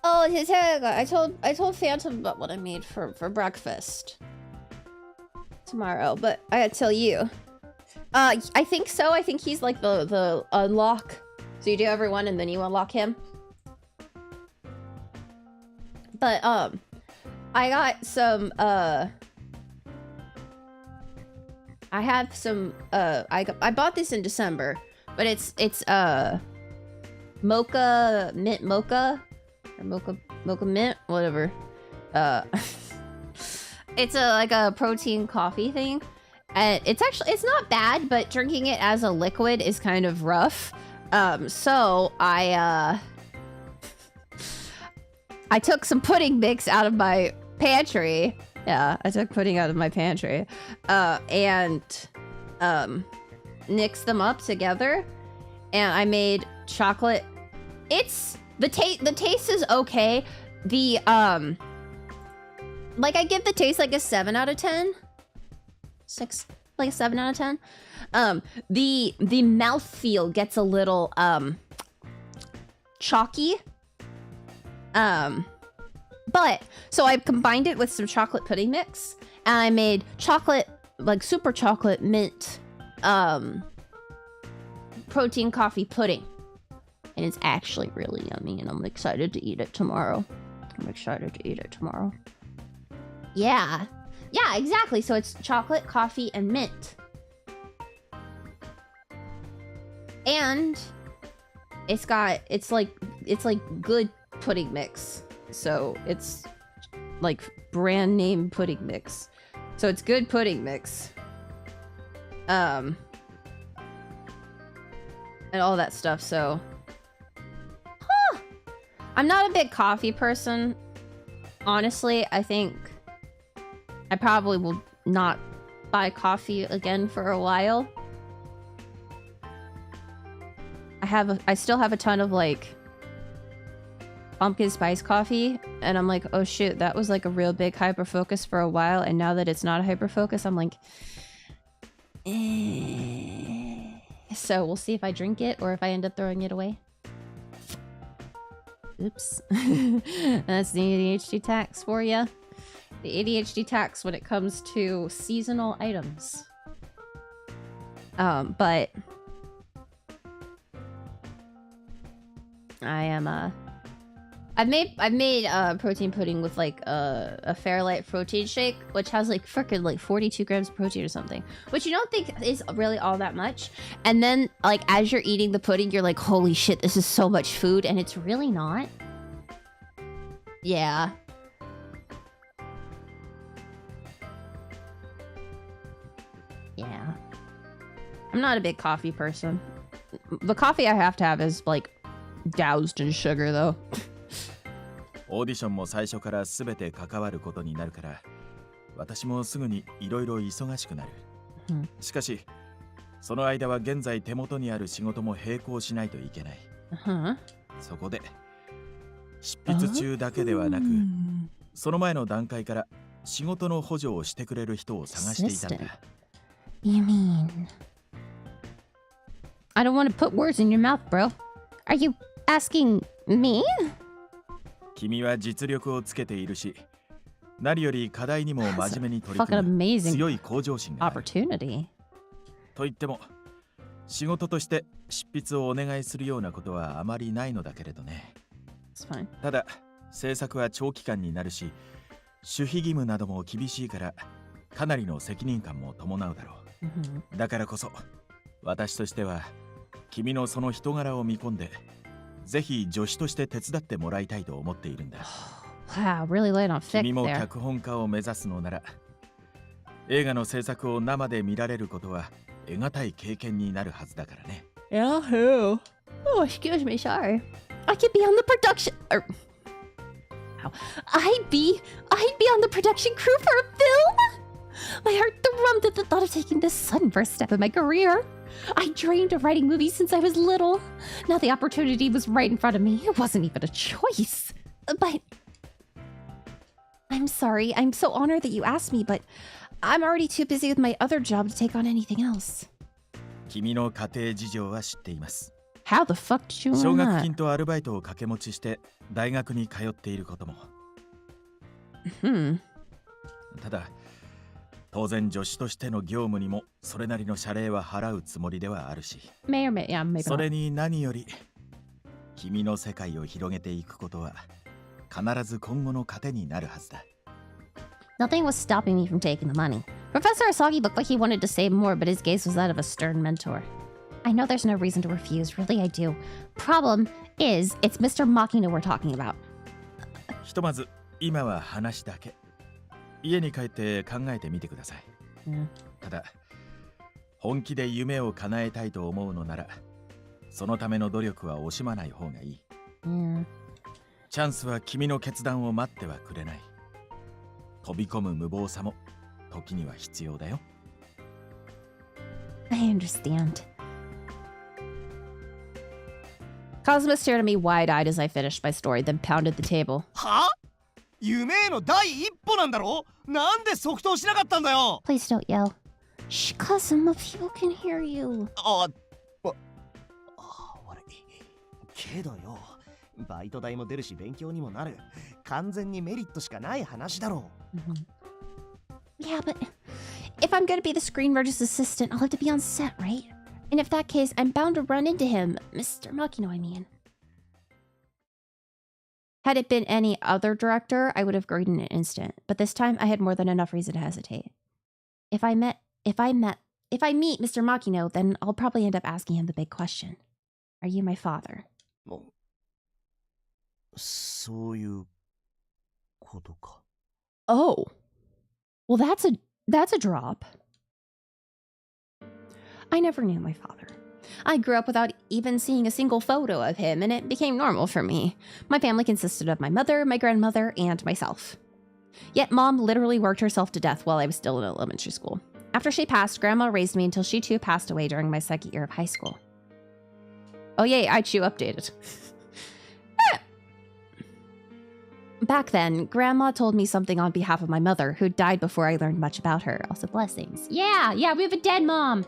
Oh, I told Phantom about what I made for breakfast tomorrow, but I gotta tell you. I think so. I think he's like the unlock. So you do everyone and then you unlock him. But I got some I have some I bought this in December, but it's mocha mint mocha or mocha mint, whatever. It's like a protein coffee thing. And it's not bad, but drinking it as a liquid is kind of rough. So I took some pudding mix out of my pantry. Yeah, I took pudding out of my pantry. And mixed them up together. And I made chocolate. The taste is okay. Like I give the taste like a 7 out of 10. 6, like a 7 out of 10. The mouthfeel gets a little chalky. But so I combined it with some chocolate pudding mix, and I made chocolate, like super chocolate mint protein coffee pudding. And it's actually really yummy, and I'm excited to eat it tomorrow. Yeah. Yeah, exactly. So it's chocolate, coffee, and mint. And it's like good pudding mix. So it's like brand name pudding mix. So it's good pudding mix. And all that stuff, so I'm not a big coffee person. Honestly, I think I probably will not buy coffee again for a while. I still have a ton of like pumpkin spice coffee, and I'm like, oh shoot, that was like a real big hyper focus for a while, and now that it's not a hyper focus, I'm like, So we'll see if I drink it or if I end up throwing it away. Oops. That's the ADHD tax for you. The ADHD tax when it comes to seasonal items. But I am I've made protein pudding with like a Fairlight protein shake, which has like frickin' like 42 grams of protein or something, which you don't think is really all that much. And then like as you're eating the pudding, you're like, holy shit, this is so much food, and it's really not. Yeah. Yeah. I'm not a big coffee person. The coffee I have to have is like doused in sugar though. オーディションも最初から全て関わることになるから、私もすぐにいろいろ忙しくなる。しかし、その間は現在手元にある仕事も並行しないといけない。そこで、執筆中だけではなく、その前の段階から仕事の補助をしてくれる人を探していたんだ。You mean? I don't want to put words in your mouth, bro. Are you asking me? 君は実力をつけているし、何より課題にも真面目に取り組む強い向上心がある。と言っても、仕事として執筆をお願いするようなことはあまりないのだけれどね。ただ、制作は長期間になるし、守秘義務なども厳しいから、かなりの責任感も伴うだろう。だからこそ、私としては、君のその人柄を見込んで、ぜひ助手として手伝ってもらいたいと思っているんだ。Wow, really laid on thick there. 君も脚本家を目指すのなら、映画の制作を生で見られることは得難い経験になるはずだからね。Yahoo! Oh, excuse me, sorry. I could be on the production. I'd be on the production crew for a film. My heart thrummed at the thought of taking this sudden first step in my career. I dreamed of writing movies since I was little. Now the opportunity was right in front of me. It wasn't even a choice. But I'm sorry. I'm so honored that you asked me, but I'm already too busy with my other job to take on anything else. 君の家庭事情は知っています。How the fuck did you learn that? 奨学金とアルバイトを掛け持ちして大学に通っていることも。ただ、当然助手としての業務にもそれなりの謝礼は払うつもりではあるし。それに何より、君の世界を広げていくことは必ず今後の糧になるはずだ。Nothing was stopping me from taking the money. Professor Asagi looked like he wanted to say more, but his gaze was that of a stern mentor. I know there's no reason to refuse, really I do. Problem is, it's Mr. Makino we're talking about. ひとまず今は話だけ。家に帰って考えてみてください。ただ、本気で夢を叶えたいと思うのなら、そのための努力は惜しまない方がいい。チャンスは君の決断を待ってはくれない。飛び込む無謀さも時には必要だよ。I understand. Cosmo stared at me wide-eyed as I finished my story, then pounded the table. は？夢への第一歩なんだろ？なんで即答しなかったんだよ。 Please don't yell. Shh, Cosmo, people can hear you. 悪い。けどよ、バイト代も出るし勉強にもなる。完全にメリットしかない話だろう。Yeah, but if I'm gonna be the screenwriter's assistant, I'll have to be on set, right? And if that case, I'm bound to run into him. Mr. Makino, I mean. Had it been any other director, I would have agreed in an instant. But this time, I had more than enough reason to hesitate. If I meet Mr. Makino, then I'll probably end up asking him the big question. Are you my father? そういうことか。 Oh. Well, that's a drop. I never knew my father. I grew up without even seeing a single photo of him, and it became normal for me. My family consisted of my mother, my grandmother, and myself. Yet Mom literally worked herself to death while I was still in elementary school. After she passed, Grandma raised me until she too passed away during my second year of high school. Oh yay, Aichu updated. Back then, Grandma told me something on behalf of my mother, who died before I learned much about her. Also blessings. Yeah, we have a dead mom!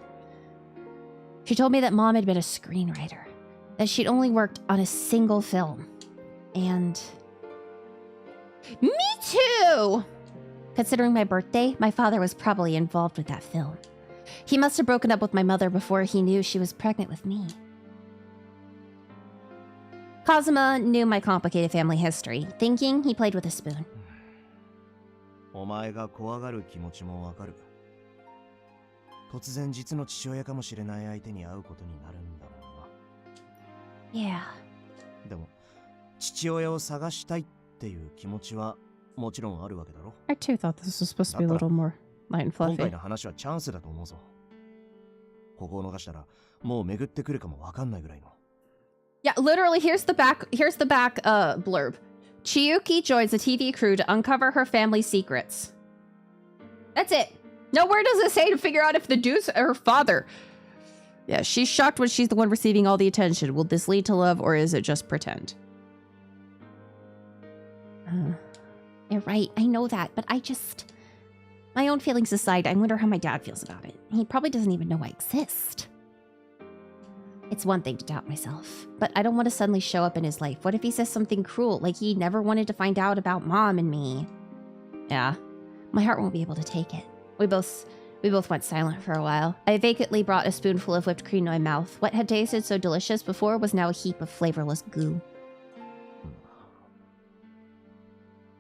She told me that Mom had been a screenwriter, that she'd only worked on a single film. And... me too! Considering my birthday, my father was probably involved with that film. He must have broken up with my mother before he knew she was pregnant with me. Kazuma knew my complicated family history, thinking he played with a spoon. お前が怖がる気持ちもわかる。突然実の父親かもしれない相手に会うことになるんだもんな。Yeah. でも、父親を探したいっていう気持ちはもちろんあるわけだろ。I too thought this was supposed to be a little more light and 今回 fluffy. の話はチャンスだと思うぞ。ここを逃したらもう巡ってくるかもわかんないぐらいの。Yeah, literally, here's the back blurb. Chiyuki joins the TV crew to uncover her family's secrets. That's it. Nowhere does it say to figure out if the dude's her father. Yeah, she's shocked when she's the one receiving all the attention. Will this lead to love, or is it just pretend? You're right, I know that, but I just... My own feelings aside, I wonder how my dad feels about it. He probably doesn't even know I exist. It's one thing to doubt myself, but I don't want to suddenly show up in his life. What if he says something cruel, like he never wanted to find out about Mom and me? Yeah. My heart won't be able to take it. We both went silent for a while. I vacantly brought a spoonful of whipped cream to my mouth. What had tasted so delicious before was now a heap of flavorless goo.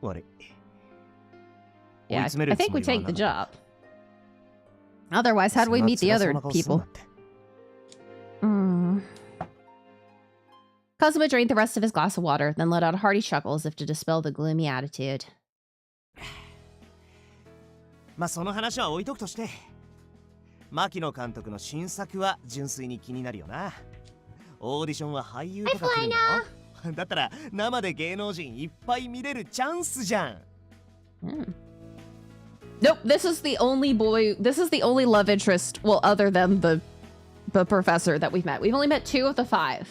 悪い。 Yeah, I think we take the job. Otherwise, how do we meet the other people? Kazuma drained the rest of his glass of water, then let out a hearty chuckle as if to dispel the gloomy attitude. まあその話は置いとくとして、牧野監督の新作は純粋に気になるよな。オーディションは俳優とか来るの？だったら生で芸能人いっぱい見れるチャンスじゃん。Nope, this is the only love interest, well, other than the professor that we've met. We've only met 2 of the 5.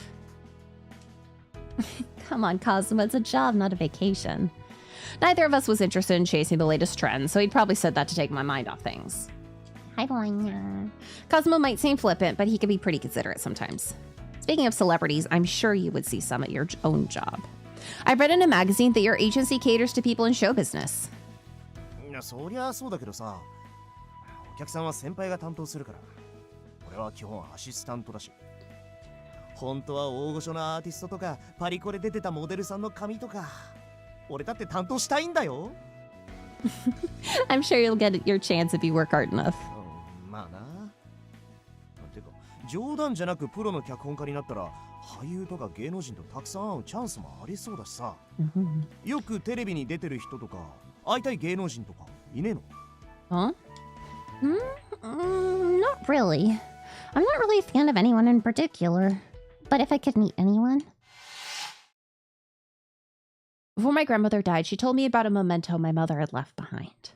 Come on, Kazuma, it's a job, not a vacation. Neither of us was interested in chasing the latest trends, so he'd probably said that to take my mind off things. Hi, boy. Kazuma might seem flippant, but he can be pretty considerate sometimes. Speaking of celebrities, I'm sure you would see some at your own job. I read in a magazine that your agency caters to people in show business. いや、そりゃそうだけどさ、お客さんは先輩が担当するから、俺は基本アシスタントだし。本当は大御所のアーティストとかパリコレで出てたモデルさんの髪とか、俺だって担当したいんだよ。I'm sure you'll get your chance if you work hard enough. まあな。てか、冗談じゃなくプロの脚本家になったら、俳優とか芸能人とたくさん会うチャンスもありそうだしさ。よくテレビに出てる人とか、会いたい芸能人とかいねえの？ Huh? Not really. I'm not really a fan of anyone in particular. But if I could meet anyone... Before my grandmother died, she told me about a memento my mother had left behind.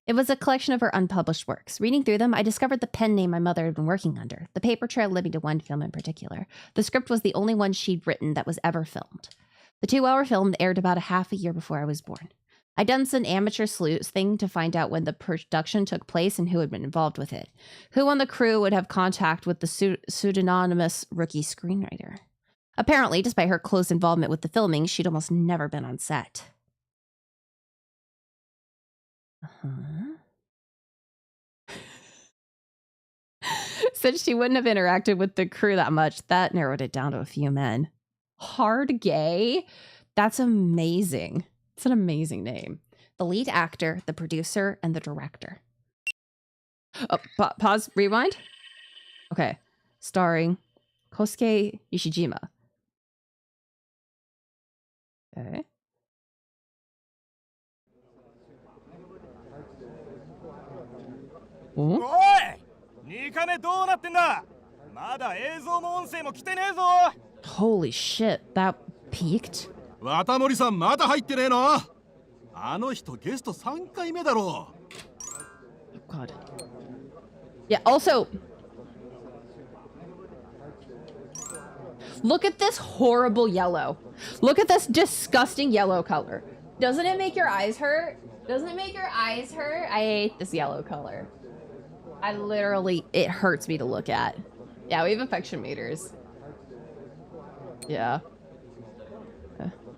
It was a collection of her unpublished works. Reading through them, I discovered the pen name my mother had been working under. The paper trail led me to one film in particular. The script was the only one she'd written that was ever filmed. The 2-hour film aired about a half a year before I was born. I'd done some amateur sleuth thing to find out when the production took place and who had been involved with it. Who on the crew would have contact with the pseudonymous rookie screenwriter. Apparently, despite her close involvement with the filming, she'd almost never been on set. Since she wouldn't have interacted with the crew that much, that narrowed it down to a few men. Hard gay? That's amazing. It's an amazing name. The lead actor, the producer, and the director. Oh, pause, rewind. Okay. Starring Kosuke Ishijima. Okay. Oh? 2カメどうなってんだ。まだ映像も音声も来てねえぞ。 Holy shit, that peaked. 綿森さんまだ入ってねえの？あの人ゲスト3回目だろ。 Oh god. Yeah, also look at this horrible yellow. Look at this disgusting yellow color. Doesn't it make your eyes hurt? Doesn't it make your eyes hurt? I hate this yellow color. I literally, it hurts me to look at. Yeah, we have affection meters. Yeah.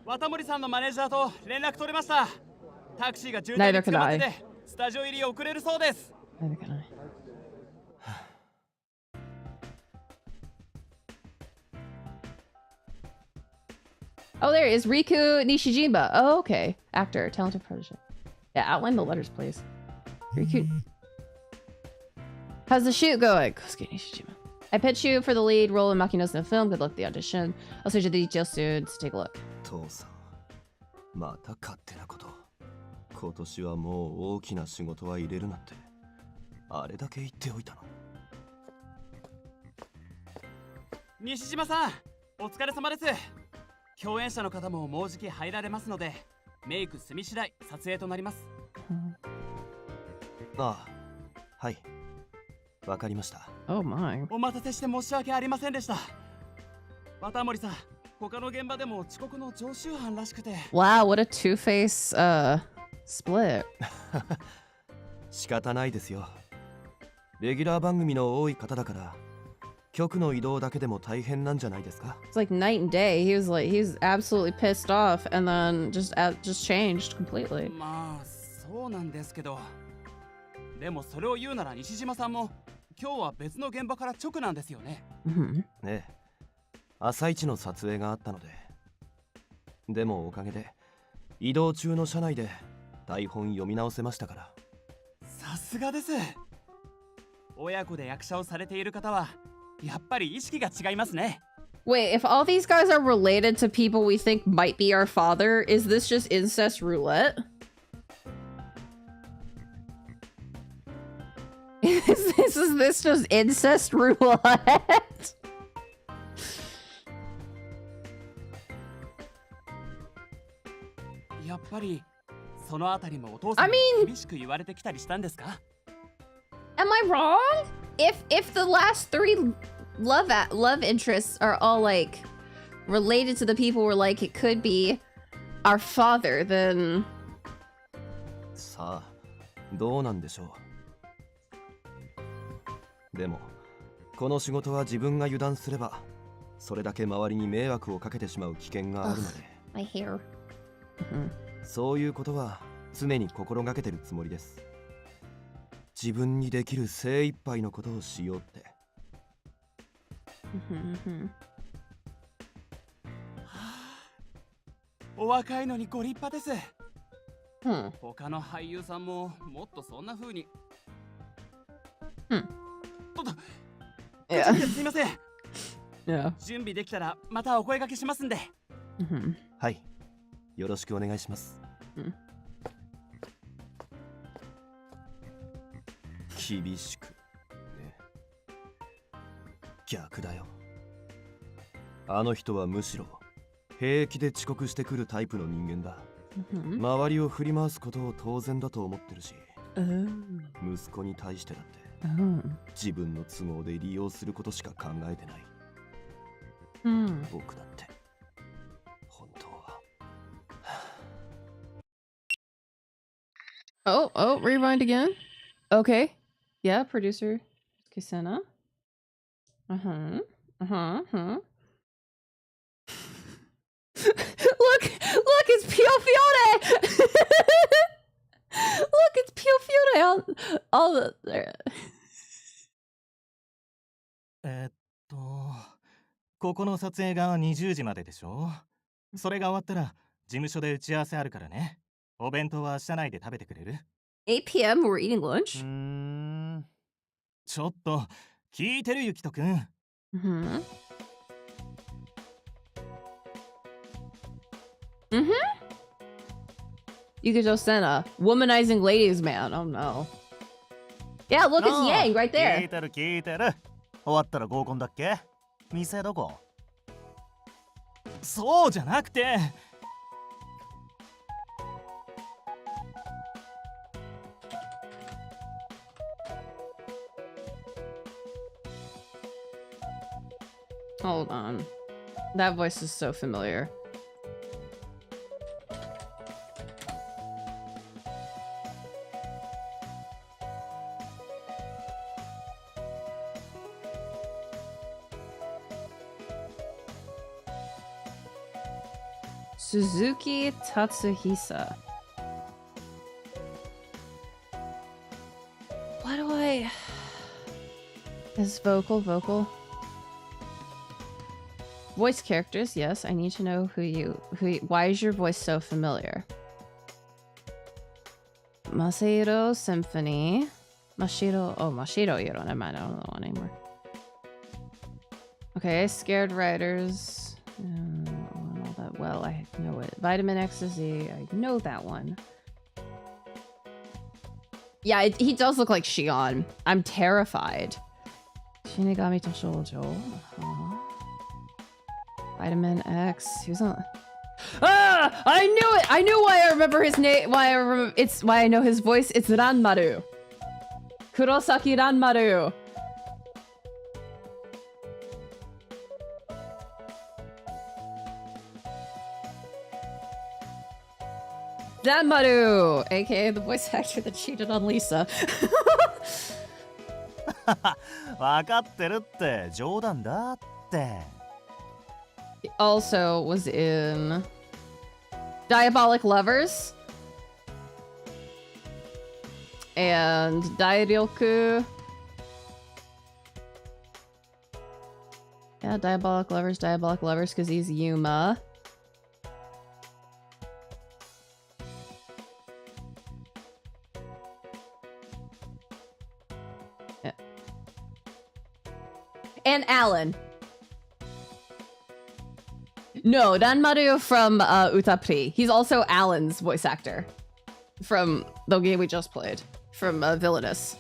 綿森さんのマネージャーと連絡取れました。タクシーが渋滞に詰まっててスタジオ入り遅れるそうです。 Neither can I. Oh, there is Riku Nishijima. Oh, okay. Actor, talented protege. Yeah, outline the letters, please. Riku. How's the shoot going? Kosuke Nishijima. I pitched you for the lead role in Makino's new film. Good luck with the audition. I'll send you the details soon. So take a look. 父さん、また勝手なこと。今年はもう大きな仕事は入れるなって、あれだけ言っておいたの。西島さん、お疲れ様です。共演者の方ももうじき入られますので、メイク済み次第撮影となります。ああ、はい。わかりました。Oh my. お待たせして申し訳ありませんでした。綿森さん、他の現場でも遅刻の常習犯らしくて。Wow, what a two-face split. 仕方ないですよ。レギュラー番組の多い方だから、局の移動だけでも大変なんじゃないですか。It's like night and day. He was absolutely pissed off and then just changed completely. まあ、そうなんですけど。でもそれを言うなら西島さんも今日は別の現場から直なんですよね。Mm-hmm. ねえ、朝一の撮影があったので。でもおかげで移動中の車内で台本読み直せましたから。さすがです。親子で役者をされている方はやっぱり意識が違いますね。Wait, if all these guys are related to people we think might be our father, is this just incest roulette? Is this just incest roulette? やっぱりそのあたりもお父さんに厳しく言われてきたりしたんですか？ Am I wrong? If the last three love interests are all like related to the people we're like it could be our father, then さあ、どうなんでしょう。でもこの仕事は自分が油断すればそれだけ周りに迷惑をかけてしまう危険があるので。My hair. そういうことは常に心がけてるつもりです。自分にできる精一杯のことをしようって。お若いのにご立派です。Hmm. 他の俳優さんももっとそんな風に。Yeah. すいません。Yeah. 準備できたらまたお声掛けしますんで。はい、よろしくお願いします。厳しく、ね。逆だよ。あの人はむしろ平気で遅刻してくるタイプの人間だ。周りを振り回すことを当然だと思ってるし、息子に対してだって自分の都合で利用することしか考えてない。僕だって本当は。Oh, rewind again. Okay. Yeah, producer Kisena. Look, it's Pio Fiore. Look, it's Pio Fiore on all the there. ここの撮影が20時まででしょ。それが終わったら事務所で打ち合わせあるからね。お弁当は社内で食べてくれる？ 8 p.m. we're eating lunch. ちょっと聞いてるゆきとくん。Yukijo Senna, womanizing ladies man. Oh no. Yeah, look, it's Yang right 聞 there. いてる聞いてる。終わったら合コンだっけ？店どこ？そうじゃなくて。Hold on. That voice is so familiar. Suzuki Tatsuhisa. Why do I... Is vocal? Voice characters, yes. I need to know why is your voice so familiar? Masahiro Symphony. Mashiro, you don't know that one anymore. Okay, Scared Riders. I don't know that well, I know it. Vitamin Ecstasy, I know that one. Yeah, he does look like Shion. I'm terrified. Shinigami to Shoujo. Vitamin X. Who's on? Ah! I knew it! I knew why I remember his name. Why I know his voice. It's Ranmaru. Kurosaki Ranmaru. Ranmaru, aka the voice actor that cheated on Lisa. 分かってるって冗談だって。 He also was in Diabolic Lovers and Dairyoku. Yeah, Diabolic Lovers, because he's Yuma. Yeah. And Alan. No, Ranmaru from Utapri. He's also Alan's voice actor from the game we just played, from Villainous.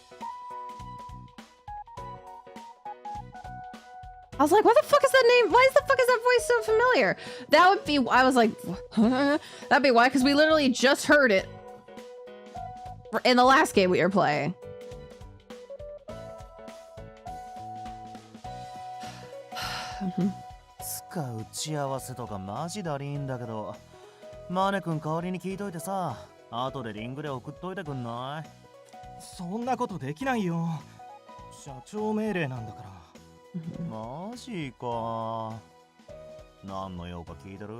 I was like, what the fuck is that name? Why the fuck is that voice so familiar? That would be, I was like, that'd be why, because we literally just heard it in the last game we were playing. Mm-hmm. 使う打ち合わせとかマジだりーんだけど、マネ君代わりに聞いといてさ、後でリングで送っといてくんない？そんなことできないよ。社長命令なんだから。マジか。何の用か聞いてる？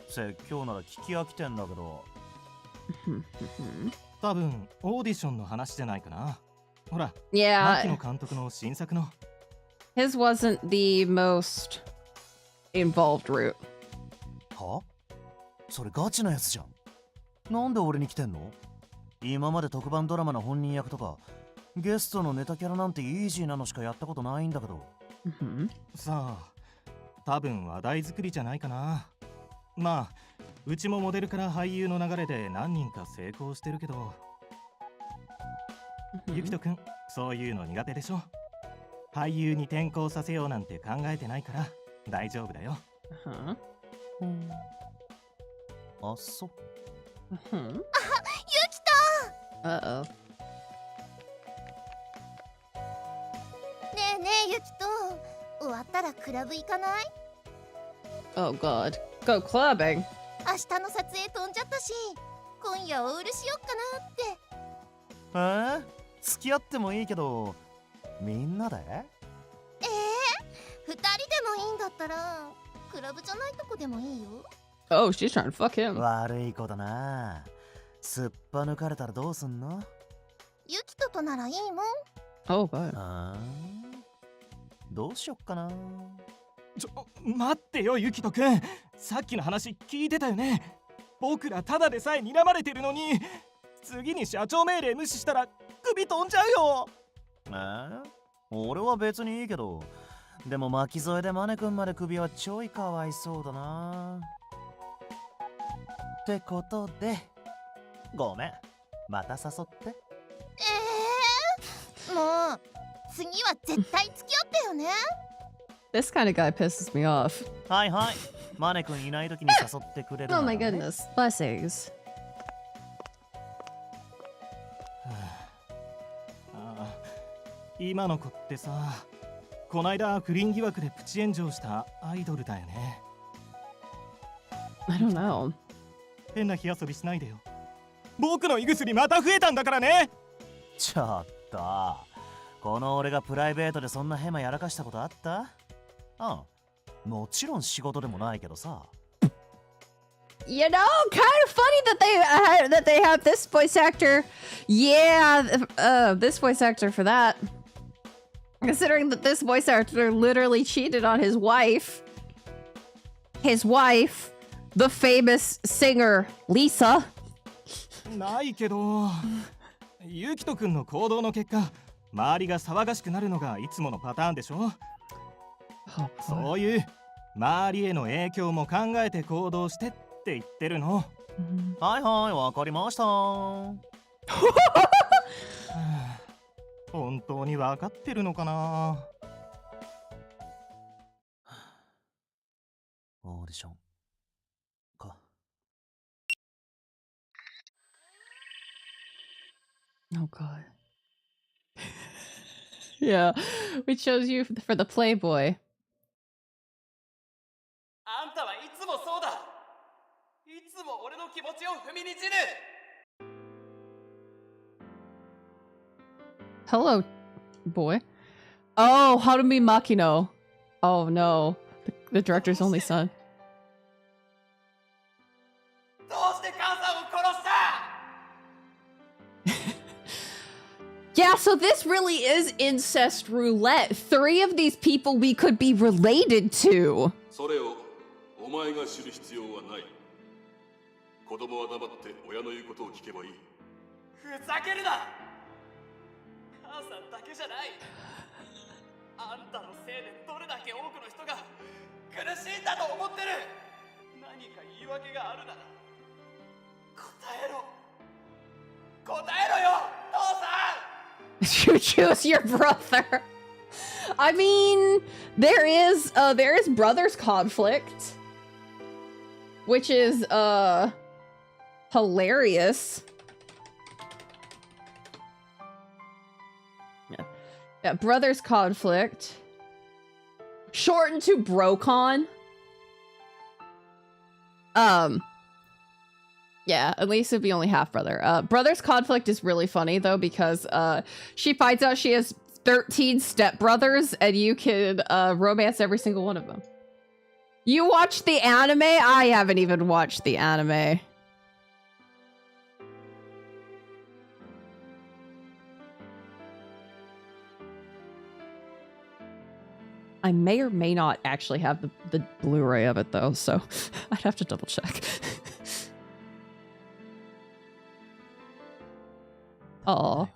説教なら聞き飽きてんだけど。多分オーディションの話じゃないかな。ほら、牧野監督の新作の。His wasn't the most involved route. は？それガチなやつじゃん。なんで俺に来てんの？今まで特番ドラマの本人役とかゲストのネタキャラなんてイージーなのしかやったことないんだけど。さあ、多分話題作りじゃないかな。まあ、うちもモデルから俳優の流れで何人か成功してるけど。ゆきとくん、そういうの苦手でしょ？俳優に転校させようなんて考えてないから大丈夫だよ。あ、そっ。あ、ゆきと。Uh-oh. ねえねえゆきと、終わったらクラブ行かない？ Oh god. Go clubbing. 明日の撮影飛んじゃったし、今夜お売りしよっかなって。付き合ってもいいけど、みんなで？2人でもいいんだったら、クラブじゃないとこでもいいよ。Oh, she's trying to fuck him. 悪い子だな。すっぱ抜かれたらどうすんの？ゆきととならいいもん。Oh, god. どうしよっかな。待ってよゆきとくん。さっきの話聞いてたよね。僕らただでさえ睨まれてるのに、次に社長命令無視したら首飛んじゃうよ。俺は別にいいけど、でも巻き添えでマネ君まで首はちょいかわいそうだな。ってことで、ごめん、また誘って。もう次は絶対付き合ってよね。This kind of guy pisses me off. はいはい、マネ君いない時に誘ってくれるなら、ね。Oh my goodness, blessings. 今の子ってさ、こないだ不倫疑惑でプチ炎上したアイドルだよね。I don't know. 変な火遊びしないでよ。僕の胃薬また増えたんだからね。ちょっと、この俺がプライベートでそんなヘマやらかしたことあった？もちろん仕事でもないけどさ。You know, kind of funny that they have this voice actor. Yeah, this voice actor for that. Considering that this voice actor literally cheated on his wife. his wife, the famous singer Lisa. ないけど、ゆきとくんの行動の結果、周りが騒がしくなるのがいつものパターンでしょ。そういう周りへの影響も考えて行動してって言ってるの。はいはい、わかりました。本当に分かってるのかな。オーディションか。Oh god. Yeah, we chose you for the Playboy. あんたはいつもそうだ。いつも俺の気持ちを踏みにじる。Hello, boy. Oh, Harumi Makino. Oh no, the director's only son. どうして母さんを殺した？ Yeah, so this really is incest roulette. 3 of these people we could be related to. それをお前が知る必要はない。子供は黙って親の言うことを聞けばいい。ふざけるな。母さんだけじゃない。あんたのせいでどれだけ多くの人が苦しんだと思ってる。何か言い訳があるなら答えろ。答えろよ、父さん。You choose your brother. I mean, there is brothers conflict, which is hilarious. Yeah, brothers conflict. Shortened to BroCon. Yeah, at least it'd be only half brother. Brothers conflict is really funny though because she finds out she has 13 stepbrothers and you can romance every single one of them. You watched the anime? I haven't even watched the anime. I may or may not actually have the Blu-ray of it though, so I'd have to double check. Oh,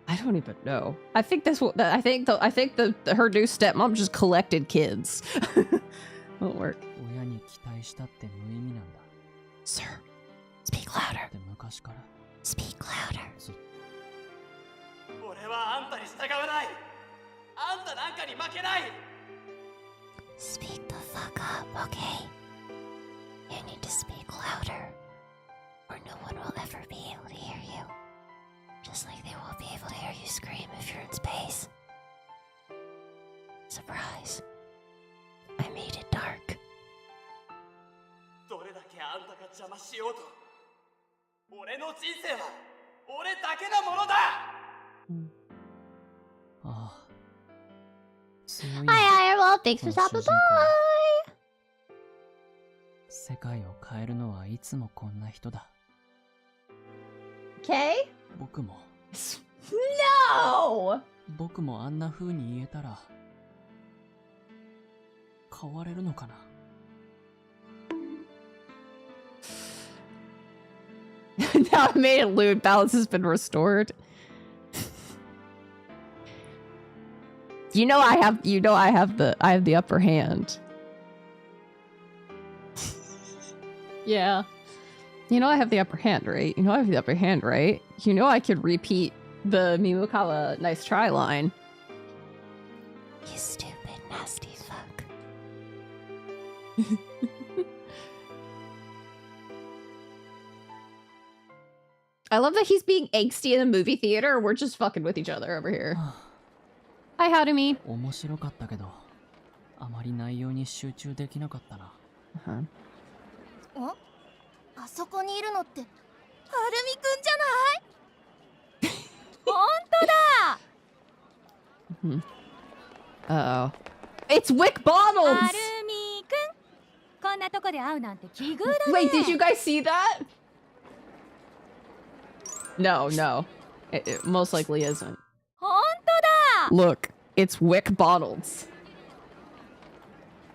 I don't even know. I think her new stepmom just collected kids. Won't work. Sir, speak louder. Speak louder. 俺はあんたに従わない。あんたなんかに負けない。 Speak the fuck up, okay? You need to speak louder, or no one will ever be able to hear you. Just like they won't be able to hear you scream if you're in space. Surprise. I made it dark. どれだけあんたが邪魔しようと、俺の人生は俺だけのものだ。Hi, well, thanks for stopping by. 世界を変えるのはいつもこんな人だ。 Okay? 僕も No! 僕もあんな風に言えたら変われるのかな。Now I made it lewd. Balance has been restored. I have the upper hand. Yeah. I have the upper hand, right? I have the upper hand, right? I could repeat the Mimokawa nice try line. You stupid, nasty fuck. I love that he's being angsty in a movie theater. We're just fucking with each other over here. Hi, Harumi. 面白かったけど、あまり内容に集中できなかったな。あそこにいるのってはるみくんじゃない？本当だ。Uh-oh. It's Wick Bottles! はるみくん、こんなとこで会うなんて奇遇だね。 Wait, did you guys see that? No. It most likely isn't. 本当だ。 Look, it's Wick Bottles.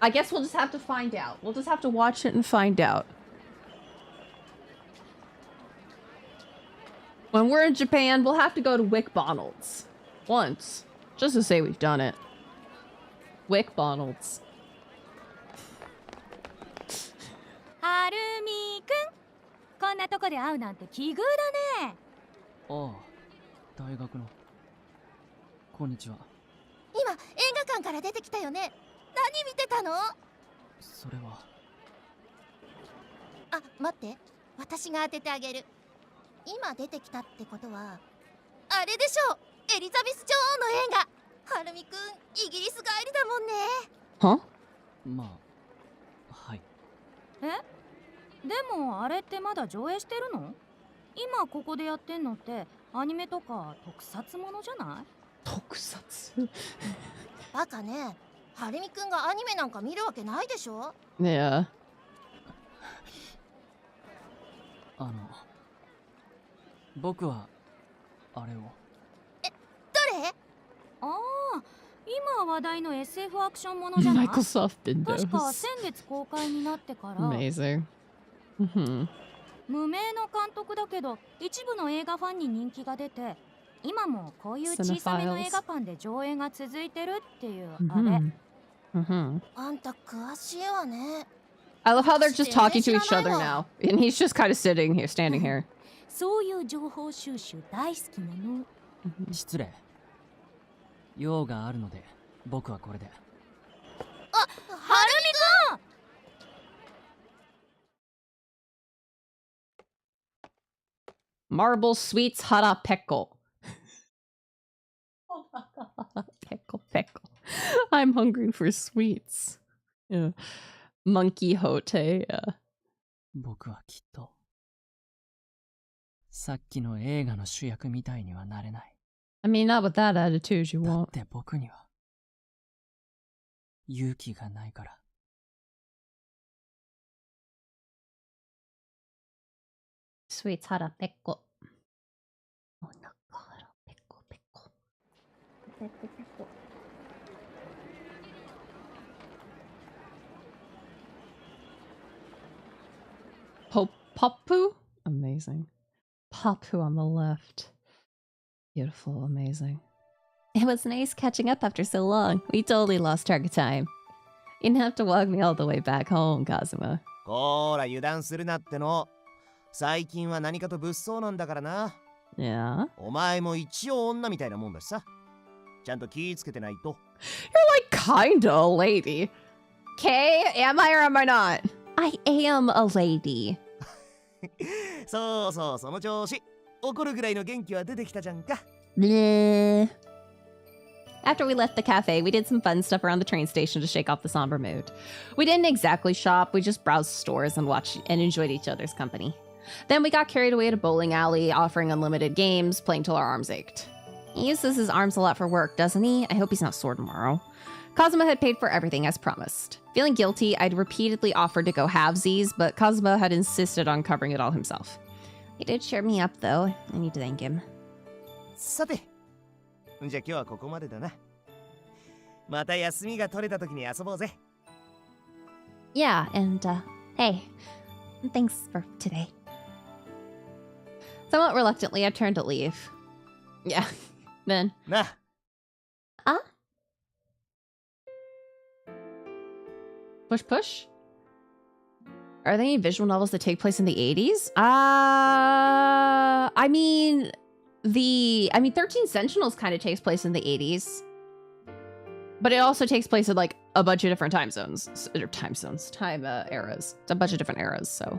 I guess we'll just have to find out. We'll just have to watch it and find out. When we're in Japan, we'll have to go to McDonald's. Once. Just to say we've done it. McDonald's. はるみくん、こんなとこで会うなんて奇遇だね。ああ、大学の。こんにちは。今映画館から出てきたよね。何見てたの？それは。あ、待って。私が当ててあげる。今出てきたってことはあれでしょう。エリザベス女王の映画。はるみくん、イギリス帰りだもんね。は？まあ、はい。え？でもあれってまだ上映してるの？今ここでやってんのってアニメとか特撮ものじゃない？特撮バカね。はるみくんがアニメなんか見るわけないでしょ。Yeah. 僕はあれを。どれ？ああ、今話題の SF アクションものじゃない？ Microsoft Windows. 確か先月公開になってから。 Amazing. 無名の監督だけど一部の映画ファンに人気が出て、今もこういう小さめの映画館で上映が続いてるっていうあれ。あんた詳しいわね。 I love how they're just talking to each other now. And he's just kind of sitting here, standing here. そういう情報収集大好きなの。失礼。用があるので、僕はこれで。あ、はるみくん。Marble sweets hara pickle. Pickle, pickle. I'm hungry for sweets. Yeah. Monkey hote, yeah. 僕はきっと、さっきの映画の主役みたいにはなれない。I mean, not with that attitude, you だ won't. って僕には、勇気がないから。Sweets hara pickle. Oh, no, hara pickle, pickle. Pickle, pickle. Papu? Amazing. Papu on the left. Beautiful, amazing. It was nice catching up after so long. We totally lost track of time. You didn't have to walk me all the way back home, Kazuma. こーら油断するなっての。最近は何かと物騒なんだからな。Yeah? お前も一応女みたいなもんだしさ。ちゃんと気ぃつけてないと。You're like kinda a lady. Kay, am I or am I not? I am a lady. そうそう、その調子。怒るぐらいの元気は出てきたじゃんか。Bleh. After we left the cafe, we did some fun stuff around the train station to shake off the somber mood. We didn't exactly shop, we just browsed stores and watched and enjoyed each other's company. Then we got carried away at a bowling alley, offering unlimited games, playing till our arms ached. He uses his arms a lot for work, doesn't he? I hope he's not sore tomorrow. Kazuma had paid for everything as promised. Feeling guilty, I'd repeatedly offered to go halvesies, but Kazuma had insisted on covering it all himself. He did cheer me up, though. I need to thank him. さて、じゃあ今日はここまでだな。また休みが取れた時に遊ぼうぜ。Yeah, and, hey, thanks for today. Somewhat reluctantly, I turned to leave. Yeah, then... な。Push, push? Are there any visual novels that take place in the 80s? I mean, 13 Sentinels kind of takes place in the 80s. But it also takes place in, like, a bunch of different time eras. It's a bunch of different eras, so.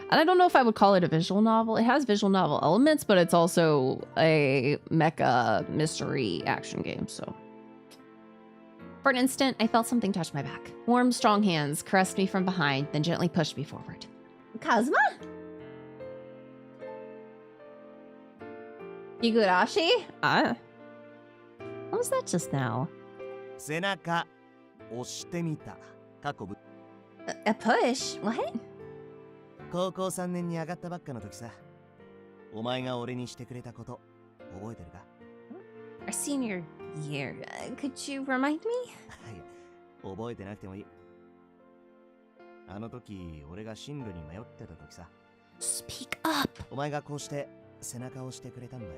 And I don't know if I would call it a visual novel. It has visual novel elements, but it's also a mecha mystery action game, so. For an instant, I felt something touch my back. Warm, strong hands caressed me from behind, then gently pushed me forward. Kazuma? Higurashi? What was that just now? 背中押してみた。過去ぶ。A push? What? 高校3年に上がったばっかの時さ。お前が俺にしてくれたこと覚えてるか？ Our senior year. Could you remind me? 覚えてなくてもいい。あの時俺が進路に迷ってた時さ。 Speak up. お前がこうして背中を押してくれたんだよ。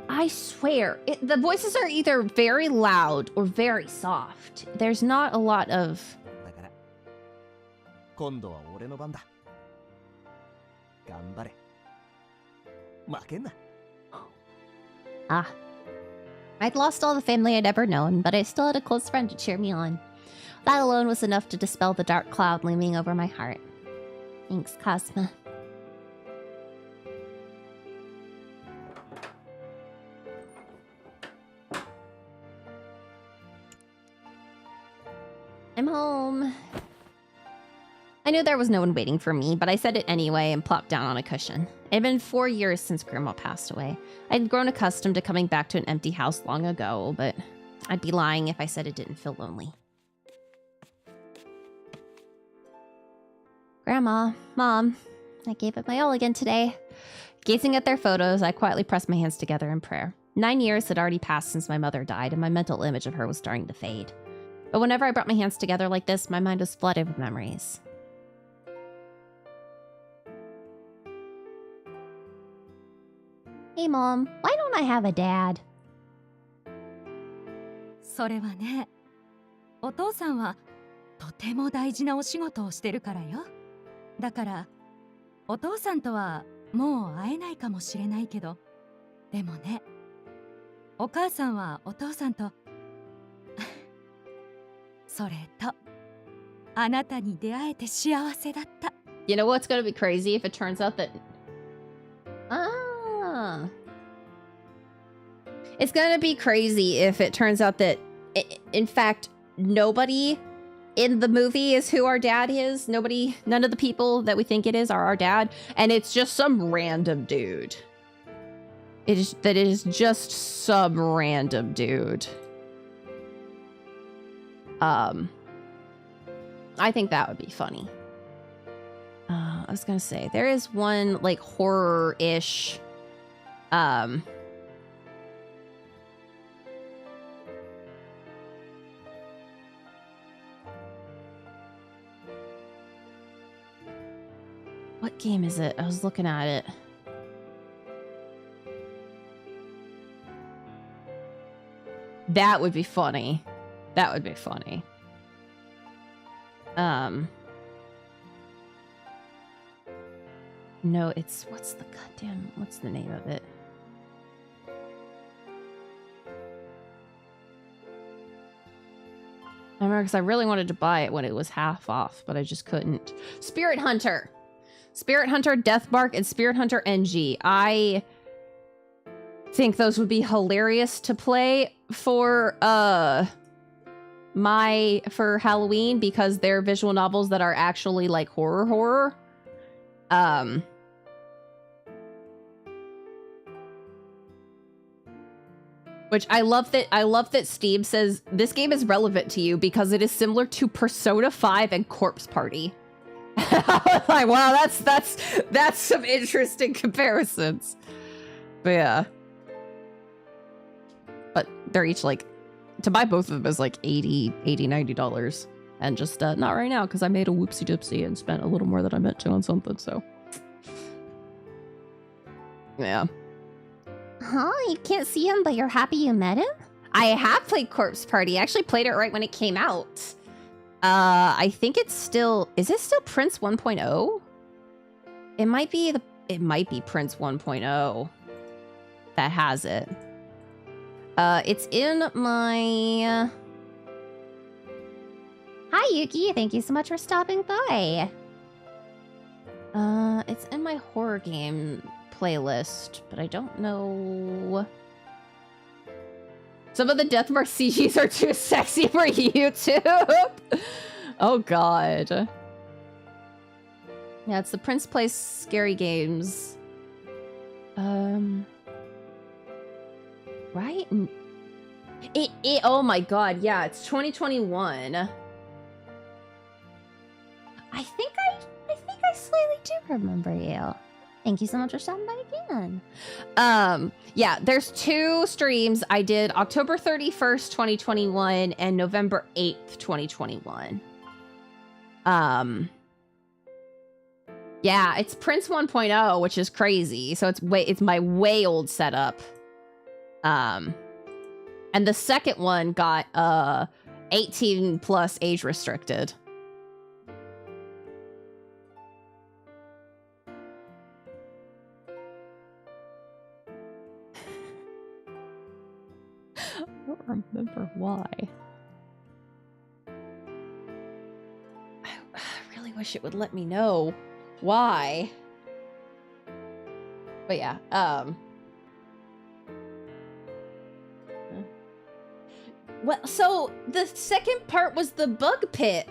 I swear, the voices are either very loud or very soft. There's not a lot of... だから今度は俺の番だ。頑張れ。負けんな。 Ah. I'd lost all the family I'd ever known, but I still had a close friend to cheer me on. That alone was enough to dispel the dark cloud looming over my heart. Thanks, Cosma. I'm home. I knew there was no one waiting for me, but I said it anyway and plopped down on a cushion. It had been 4 years since Grandma passed away. I'd grown accustomed to coming back to an empty house long ago, but I'd be lying if I said it didn't feel lonely. Grandma, Mom, I gave it my all again today. Gazing at their photos, I quietly pressed my hands together in prayer. 9 years had already passed since my mother died, and my mental image of her was starting to fade. But whenever I brought my hands together like this, my mind was flooded with memories. Hey, Mom, why don't I have a dad? それはね、お父さんはとても大事なお仕事をしてるからよ。だからお父さんとはもう会えないかもしれないけど、でもね、お母さんはお父さんとそれとあなたに出会えて幸せだった。 You know what's gonna be crazy if it turns out that... It's gonna be crazy if it turns out that, in fact, nobody in the movie is who our dad is. None of the people that we think it is are our dad. And it's just some random dude. That is just some random dude. I think that would be funny. I was gonna say, there is one, like, horror-ish, what game is it? I was looking at it. That would be funny. That would be funny. No, it's... what's the name of it? I remember because I really wanted to buy it when it was half off, but I just couldn't. Spirit Hunter! Spirit Hunter Deathmark and Spirit Hunter NG. I think those would be hilarious to play for Halloween, because they're visual novels that are actually like horror. Which I love that Steve says this game is relevant to you because it is similar to Persona 5 and Corpse Party. I was like, wow, that's some interesting comparisons. But yeah. But they're each like, to buy both of them is like $90. And just not right now because I made a whoopsie doopsie and spent a little more than I meant to on something, so. Yeah. Huh? You can't see him, but you're happy you met him? I have played Corpse Party. I actually played it right when it came out. I think it's still... Is it still Prince 1.0? It might be Prince 1.0 that has it. It's in my... Hi, Yuki. Thank you so much for stopping by. It's in my horror game playlist, but I don't know. Some of the Deathmark CGs are too sexy for YouTube. Oh god. Yeah, it's the Prince Plays Scary Games. Right? Oh my god, yeah, it's 2021. I think I slightly do remember you. Thank you so much for stopping by again. Yeah, there's 2 streams. I did October 31st, 2021 and November 8th, 2021. Yeah, it's Prince 1.0, which is crazy. So it's my way old setup. And the second one got 18 plus age restricted. I don't remember why. I really wish it would let me know why. But yeah, well, so the second part was the bug pit.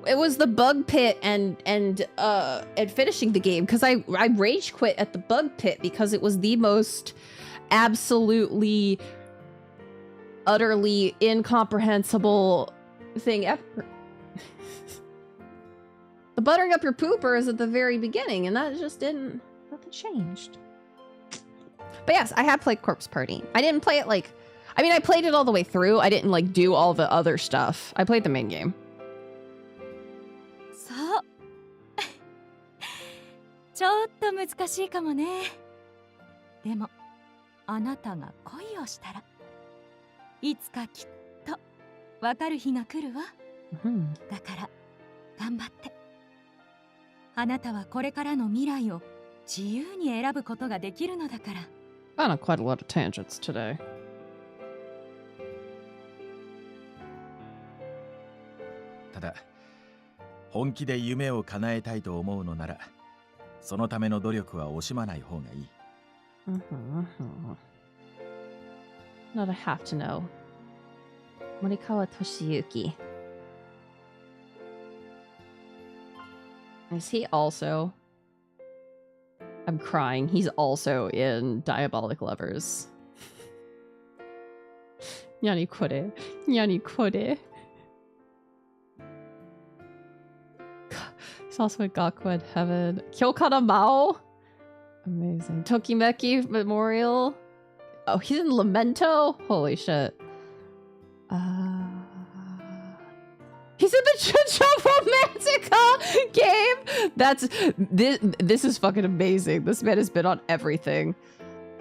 It was the bug pit and finishing the game, because I rage quit at the bug pit because it was the most absolutely utterly incomprehensible thing ever. The buttering up your pooper is at the very beginning, and that just nothing changed. But yes, I have played Corpse Party. I didn't play it like, I mean, I played it all the way through. I didn't like do all the other stuff. I played the main game. So ちょっと難しいかもね。でもあなたが恋をしたらいつかきっとわかる日が来るわ。だから頑張って。あなたはこれからの未来を自由に選ぶことができるのだから。Found on quite a lot of tangents today. ただ、本気で夢を叶えたいと思うのなら、そのための努力は惜しまない方がいい。Not I have to know. Morikawa Toshiyuki. Is he also? I'm crying. He's also in Diabolic Lovers. Nyani kore. Nyani kore. He's also in Gakuen Heaven. Kyokana Mao? Amazing. Tokimeki Memorial? Oh, he's in Lamento? Holy shit. He's in the Jojo Romantica game! This is fucking amazing. This man has been on everything.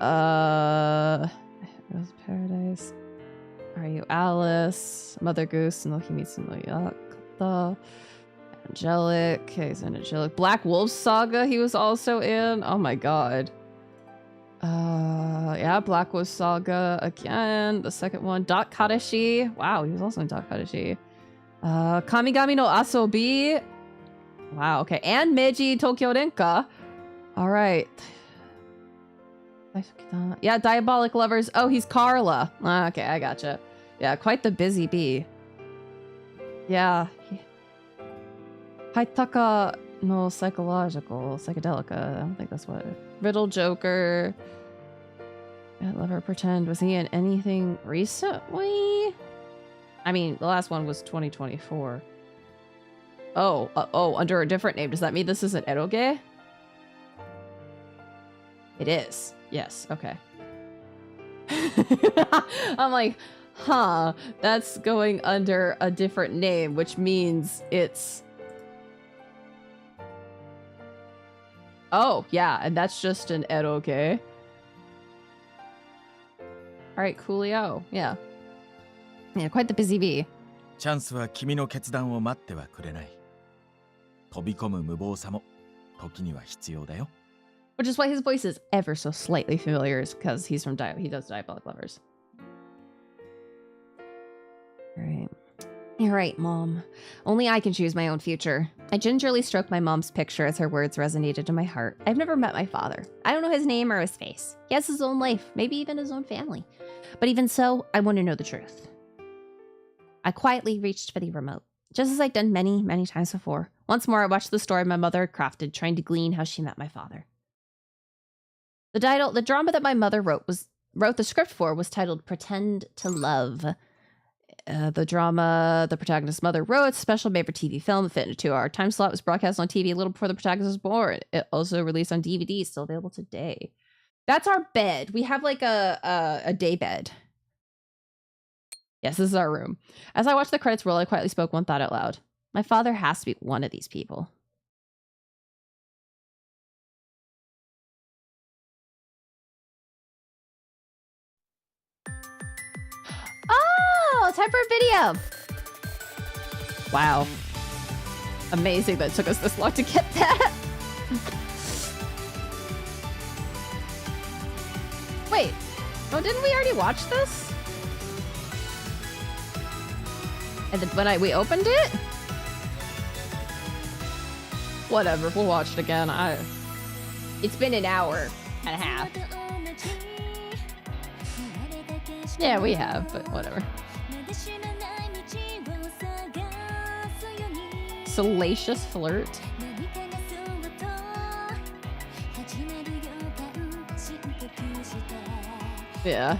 Rose Paradise. Are You Alice? Mother Goose no Himitsu no Yakata. Angelic. He's in Angelic. Black Wolf Saga he was also in. Oh my god. Yeah, Black Wolf Saga again. The second one. Dot Kadashi. Wow, he was also in Dot Kadashi. Kamigami no Asobi. Wow, okay. And Meiji Tokyo Renka. Alright. Yeah, Diabolic Lovers. Oh, he's Carla. Okay, I gotcha. Yeah, quite the busy bee. Yeah. Haitaka no Psychedelica. I don't think that's what. Riddle Joker. Yeah, Lover Pretend. Was he in anything recently? I mean, the last one was 2024. Oh, under a different name. Does that mean this isn't eroge? It is. Yes, okay. I'm like, huh, that's going under a different name, which means it's... Oh, yeah, and that's just an eroge. Alright, coolio. Yeah. Yeah, quite the busy bee. チャンスは君の決断を待ってはくれない。飛び込む無謀さも時には必要だよ。Which is why his voice is ever so slightly familiar, is because he's from he does Diabolic Lovers. Alright. You're right, Mom. Only I can choose my own future. I gingerly stroked my mom's picture as her words resonated in my heart. I've never met my father. I don't know his name or his face. He has his own life, maybe even his own family. But even so, I want to know the truth. I quietly reached for the remote, just as I'd done many, many times before. Once more, I watched the story my mother had crafted, trying to glean how she met my father. The drama that my mother wrote the script for was titled Pretend to Love. The drama the protagonist's mother wrote, special made for TV film, fit in a 2-hour time slot, was broadcast on TV a little before the protagonist was born. It also released on DVD, still available today. That's our bed. We have like a day bed. Yes, this is our room. As I watched the credits roll, I quietly spoke one thought out loud. My father has to be one of these people. Oh, time for a video. Wow. Amazing that it took us this long to get that. Wait. Oh, didn't we already watch this? And then when we opened it? Whatever, we'll watch it again. It's been an hour and a half. Yeah, we have, but whatever. Salacious flirt. Yeah.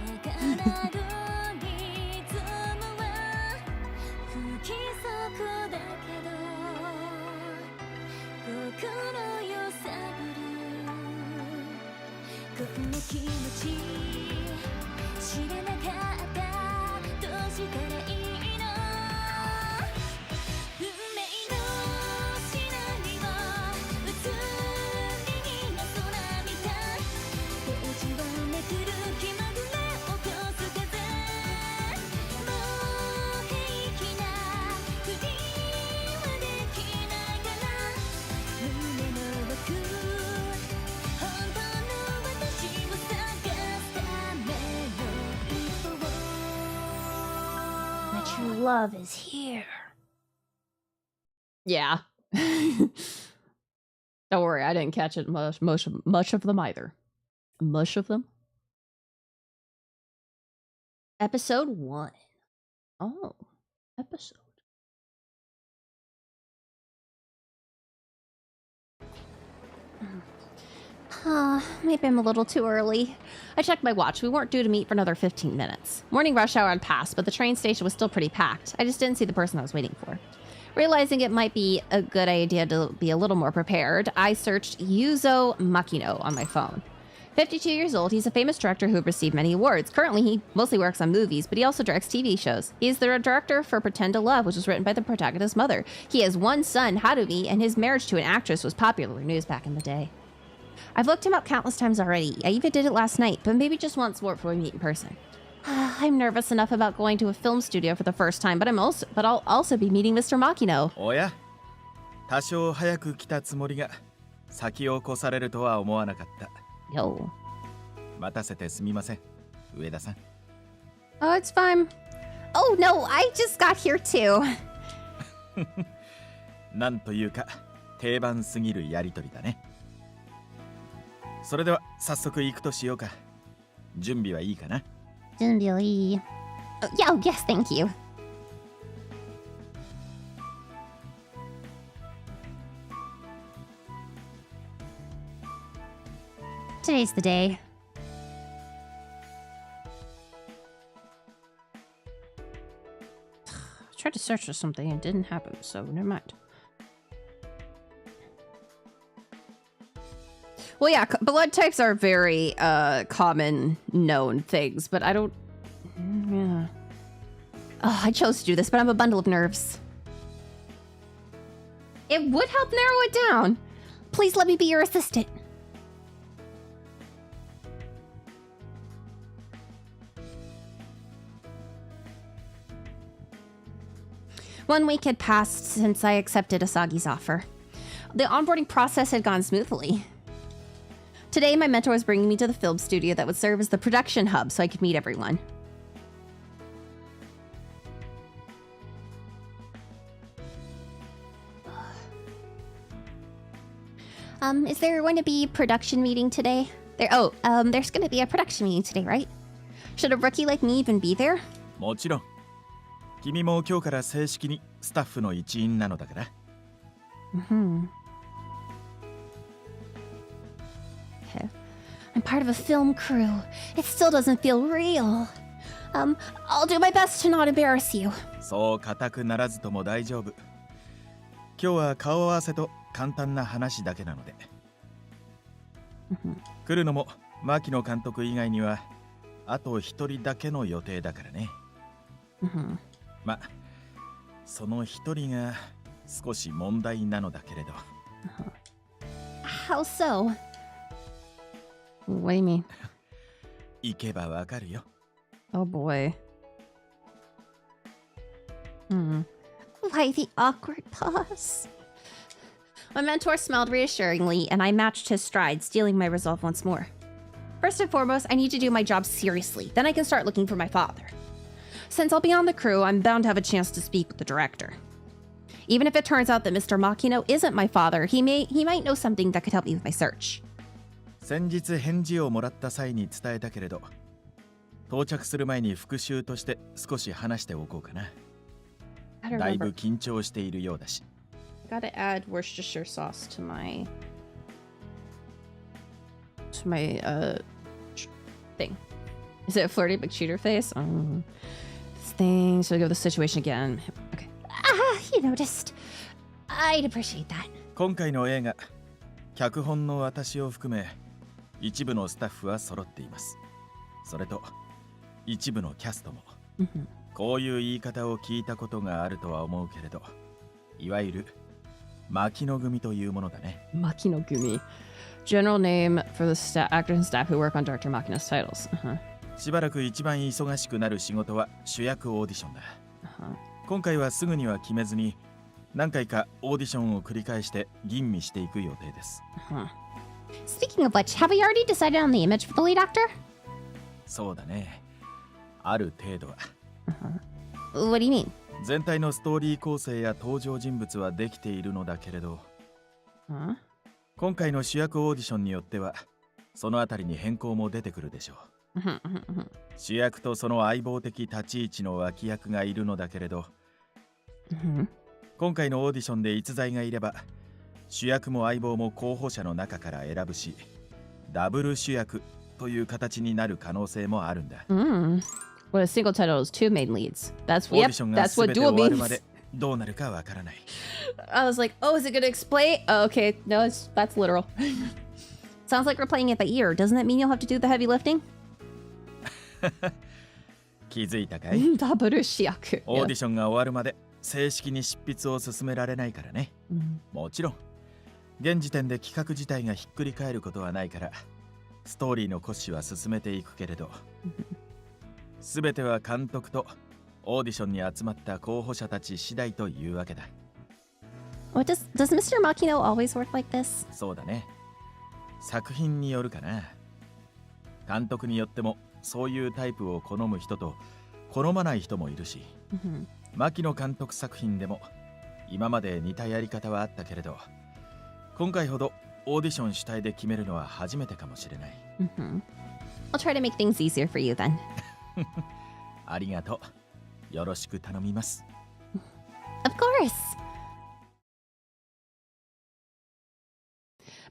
Love is here. Yeah. Don't worry, I didn't catch it much of them either. Much of them? Episode 1. Oh, episode. Maybe I'm a little too early. I checked my watch. We weren't due to meet for another 15 minutes. Morning rush hour had passed, but the train station was still pretty packed. I just didn't see the person I was waiting for. Realizing it might be a good idea to be a little more prepared, I searched Yuzo Makino on my phone. 52 years old, he's a famous director who received many awards. Currently, he mostly works on movies, but he also directs TV shows. He's the director for Pretend to Love, which was written by the protagonist's mother. He has one son, Haruhi, and his marriage to an actress was popular news back in the day. I've looked him up countless times already. I even did it last night, but maybe just once more before we meet in person. I'm nervous enough about going to a film studio for the first time, but I'll also be meeting Mr. Makino. おや、多少早く来たつもりが先を越されるとは思わなかった。Yo. 待たせてすみません、上田さん。Oh, it's fine. Oh no, I just got here too. なんというか定番すぎるやりとりだね。それでは早速行くとしようか。準備はいいかな？準備はいい。Yeah, yes, thank you. Today's the day. I tried to search for something and it didn't happen, so never mind. Well, yeah, blood types are very common known things, but I don't... Yeah. Oh, I chose to do this, but I'm a bundle of nerves. It would help narrow it down. Please let me be your assistant. One week had passed since I accepted Asagi's offer. The onboarding process had gone smoothly. Today, my mentor was bringing me to the film studio that would serve as the production hub so I could meet everyone. Is there going to be a production meeting today? There's going to be a production meeting today, right? Should a rookie like me even be there? もちろん。君も今日から正式にスタッフの一員なのだから。Mm-hmm. Okay. I'm part of a film crew. It still doesn't feel real. I'll do my best to not embarrass you. そう固くならずとも大丈夫。今日は顔合わせと簡単な話だけなので。来るのも牧野監督以外にはあと一人だけの予定だからね。ま、その一人が少し問題なのだけれど。How so? What do you mean? 行けばわかるよ。Oh boy. Why the awkward pause? My mentor smiled reassuringly, and I matched his stride, stealing my resolve once more. First and foremost, I need to do my job seriously. Then I can start looking for my father. Since I'll be on the crew, I'm bound to have a chance to speak with the director. Even if it turns out that Mr. Makino isn't my father, he might know something that could help me with my search. 先日返事をもらった際に伝えたけれど、到着する前に復習として少し話しておこうかな。だいぶ緊張しているようだし。Gotta add Worcestershire sauce to my thing. Is it a flirty McCheater face? This thing. So go the situation again. Okay. You noticed. I'd appreciate that. 今回の映画、脚本の私を含め一部のスタッフは揃っています。それと一部のキャストも。こういう言い方を聞いたことがあるとは思うけれど、いわゆる牧野組というものだね。Makino Gumi. General name for the actors and staff who work on Director Makino's titles. しばらく一番忙しくなる仕事は主役オーディションだ。今回はすぐには決めずに、何回かオーディションを繰り返して吟味していく予定です。Speaking of which, have we already decided on the image for the lead actor? そうだね。ある程度は。What do you mean? 全体のストーリー構成や登場人物はできているのだけれど、今回の主役オーディションによってはそのあたりに変更も出てくるでしょう。主役とその相棒的立ち位置の脇役がいるのだけれど、今回のオーディションで逸材がいれば主役も相棒も候補者の中から選ぶし、ダブル主役という形になる可能性もあるんだ。What a single title is two main leads. That's オーディションが that's what 全て dual 終わるまで means. どうなるかわからない。I was like, oh, is it gonna explain? Oh, okay, no, that's literal. Sounds like we're playing it by ear. Doesn't that mean you'll have to do the heavy lifting? 気づいたかい？ダブル主役。オーディションが終わるまで正式に執筆を進められないからね。もちろん現時点で企画自体がひっくり返ることはないからストーリーの骨子は進めていくけれど、すべては監督とオーディションに集まった候補者たち次第というわけだ。What does Mr. Makino always work like this? そうだね。作品によるかな。監督によってもそういうタイプを好む人と好まない人もいるし、牧野監督作品でも今まで似たやり方はあったけれど、今回ほどオーディション主体で決めるのは初めてかもしれない。I'll try to make things easier for you then. ありがとう。よろしく頼みます。Of course.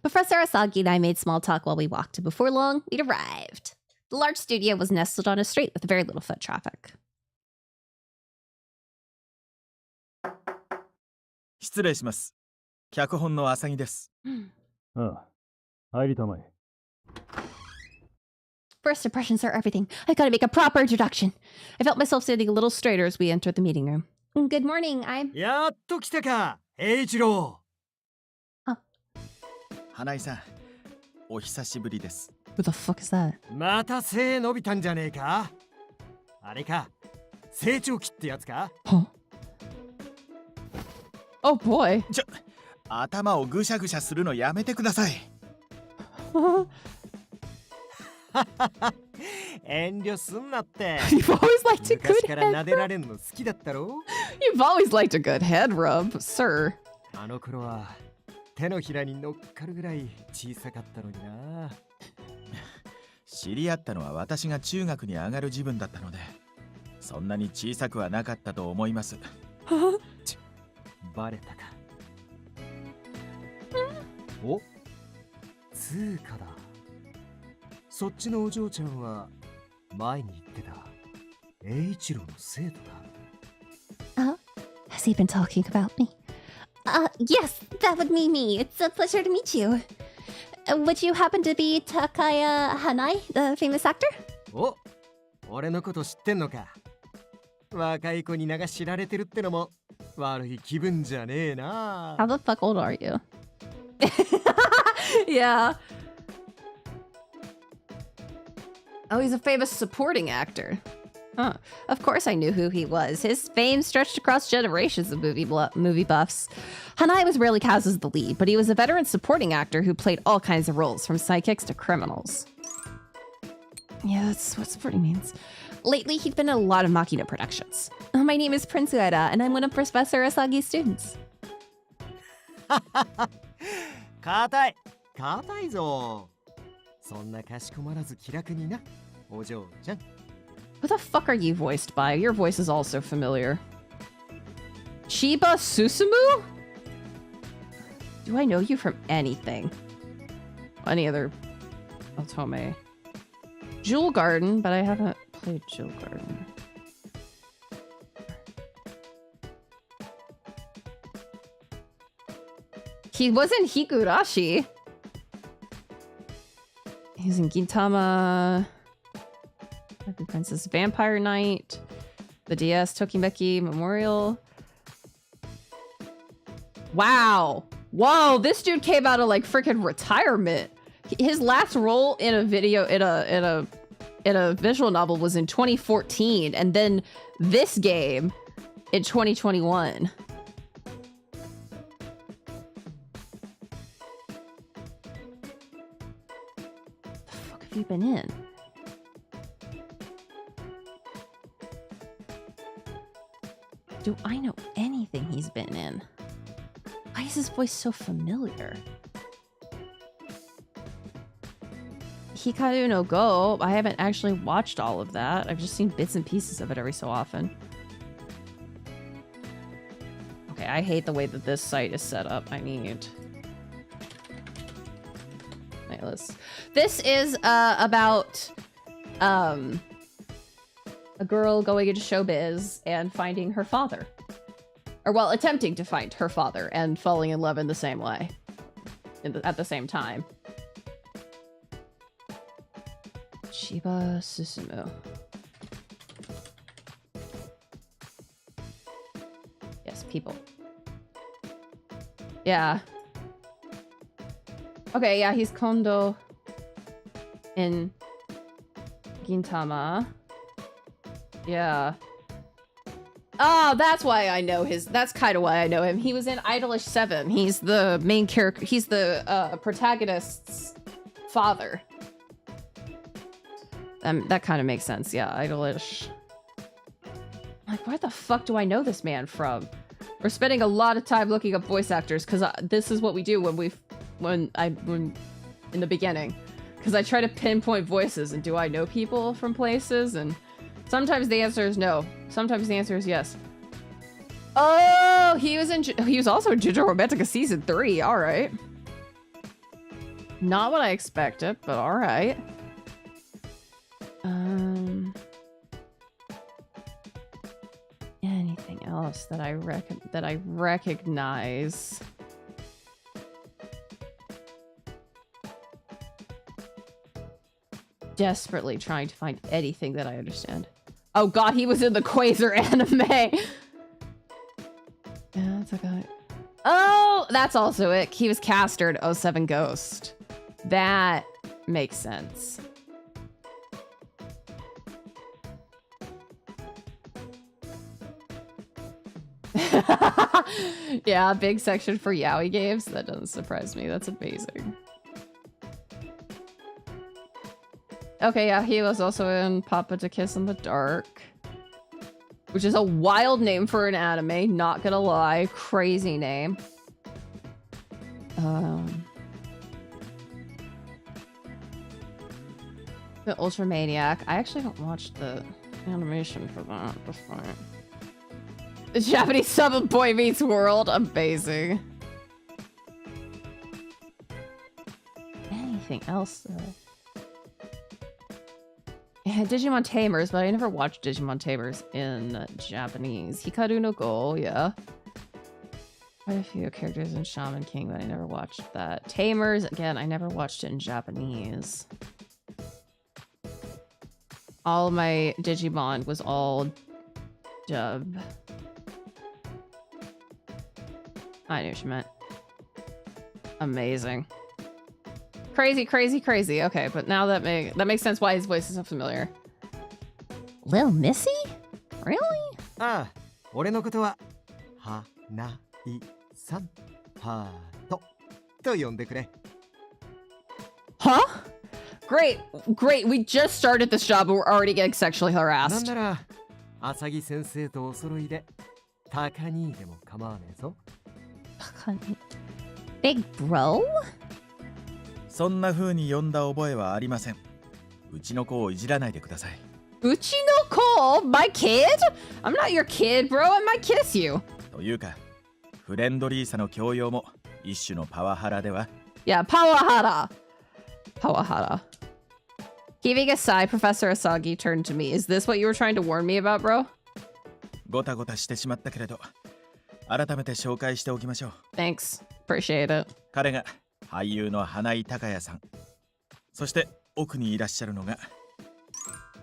Professor Asagi and I made small talk while we walked. Before long, we'd arrived. The large studio was nestled on a street with very little foot traffic. 失礼します。脚本の浅木です。ああ、入りたまえ。First impressions are everything. I gotta make a proper introduction. I felt myself standing a little straighter as we entered the meeting room. Good morning, I'm... やっと来たか、栄一郎。花井さん、お久しぶりです。Who the fuck is that? また背伸びたんじゃねえか。あれか、成長期ってやつか。Huh? Oh boy. 頭をぐしゃぐしゃするのやめてください。遠慮すんなって。You've always liked a good 昔から head 撫でられんの好きだったろ。 You've always liked a good head rub, sir. あの頃は手のひらに乗っかるぐらい小さかったのにな。知り合ったのは私が中学に上がる時分だったので、そんなに小さくはなかったと思います。バレたか。お、通貨だ。そっちのお嬢ちゃんは前に言ってた栄一郎の生徒だ。Oh, has he been talking about me? Yes, that would be me. It's a pleasure to meet you. Would you happen to be Takaya Hanai, the famous actor? お、俺のこと知ってんのか。若い子に名が知られてるってのも悪い気分じゃねえな。 How the fuck old are you? Yeah. Oh, he's a famous supporting actor. Huh. Of course I knew who he was. His fame stretched across generations of movie buffs. Hanai was rarely cast as the lead, but he was a veteran supporting actor who played all kinds of roles, from sidekicks to criminals. Yeah, that's what supporting means. Lately, he'd been in a lot of Makina productions. My name is Prince Ueda, and I'm one of Professor Asagi's students. 硬いぞ。そんなかしこまらず気楽にな、お嬢ちゃん。 Who the fuck are you voiced by? Your voice is also familiar. Chiba Susumu? Do I know you from anything? Any other otome? Jewel Garden, but I haven't played Jewel Garden. He was in Higurashi. He's in Gintama. Happy Princess Vampire Knight. The DS Tokimeki Memorial. Wow. Whoa, this dude came out of like freaking retirement. His last role in a video in a visual novel was in 2014, and then this game in 2021. The fuck have you been in? Do I know anything he's been in? Why is his voice so familiar? Hikaru no Go, I haven't actually watched all of that. I've just seen bits and pieces of it every so often. Okay, I hate the way that this site is set up. I need... Wait, this is about a girl going into showbiz and finding her father. Or, well, attempting to find her father and falling in love in the same way. At the same time. Chiba Susumu. Yes, people. Yeah. Okay, yeah, he's Kondo in Gintama. Yeah. Oh, that's why I know his... That's kind of why I know him. He was in Idolish 7. He's the main character. He's the protagonist's father. That kind of makes sense. Yeah, Idolish. Like, where the fuck do I know this man from? We're spending a lot of time looking up voice actors because this is what we do when in the beginning. Because I try to pinpoint voices and do I know people from places, and sometimes the answer is no. Sometimes the answer is yes. Oh, he was also in JoJo Romantica Season 3. All right. Not what I expected, but all right. Anything else that I recognize? Desperately trying to find anything that I understand. Oh god, he was in the Quasar anime! Yeah, that's okay. Oh, that's also it. He was Caster in 07 Ghost. That makes sense. Yeah, big section for yaoi games. That doesn't surprise me. That's amazing. Okay, yeah, he was also in Papa to Kiss in the Dark, which is a wild name for an anime, not gonna lie. Crazy name. The Ultramaniac. I actually don't watch the animation for that. That's fine. The Japanese sub of Boy Meets World. Amazing. Anything else though? Yeah, Digimon Tamers, but I never watched Digimon Tamers in Japanese. Hikaru no Go, yeah. Quite a few characters in Shaman King, but I never watched that. Tamers, again, I never watched it in Japanese. All of my Digimon was all dub. I knew what you meant. Amazing. Crazy, crazy, crazy. Okay, but now that makes sense why his voice is so familiar. Lil Missy? Really? ああ、俺のことは花井さんハートと呼んでくれ。 Huh? Great, great. We just started this job and we're already getting sexually なん harassed. なら浅木先生とお揃いで高兄でも構わねえぞ。 Big bro? そんな風に呼んだ覚えはありません。うちの子をいじらないでください。 Uchinoko? My kid? I'm not your kid, bro. I might kiss you. というか、フレンドリーさの強要も一種のパワハラでは？ Yeah, pawahara. Pawahara. Heaving a sigh, Professor Asagi turned to me. Is this what you were trying to warn me about, bro? ごたごたしてしまったけれど、改めて紹介しておきましょう。 Thanks. Appreciate it. 彼が俳優の花井孝也さん。そして奥にいらっしゃるのが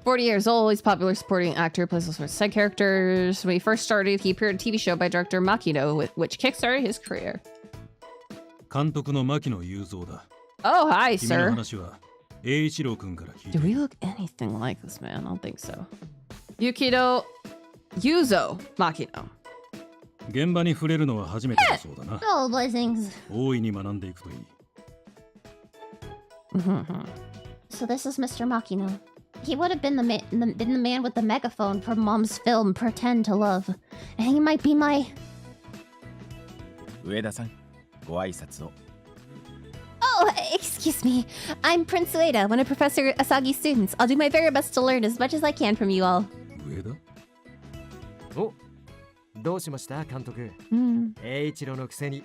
40 years old, he's a popular supporting actor, plays all sorts of side characters. When he first started, he appeared in a TV show by director Makino, which kickstarted his career. 監督の牧野雄三だ。 Oh, hi, 君の sir. 話は栄一郎君から聞いて Do we look anything like this man? I don't think so. Yukido Yuzo Makino. 現場に触れるのは初めてだそうだな。 Oh, blessings. 大いに学んでいくといい。 So this is Mr. Makino. He would have been the man with the megaphone from Mom's film Pretend to Love. And he might be my... 上田さん、ご挨拶を。 Oh, excuse me. I'm Prince Ueda, one of Professor Asagi's students. I'll do my very best to learn as much as I can from you all. 上田？お、どうしました監督。 Hmm. 栄一郎のくせに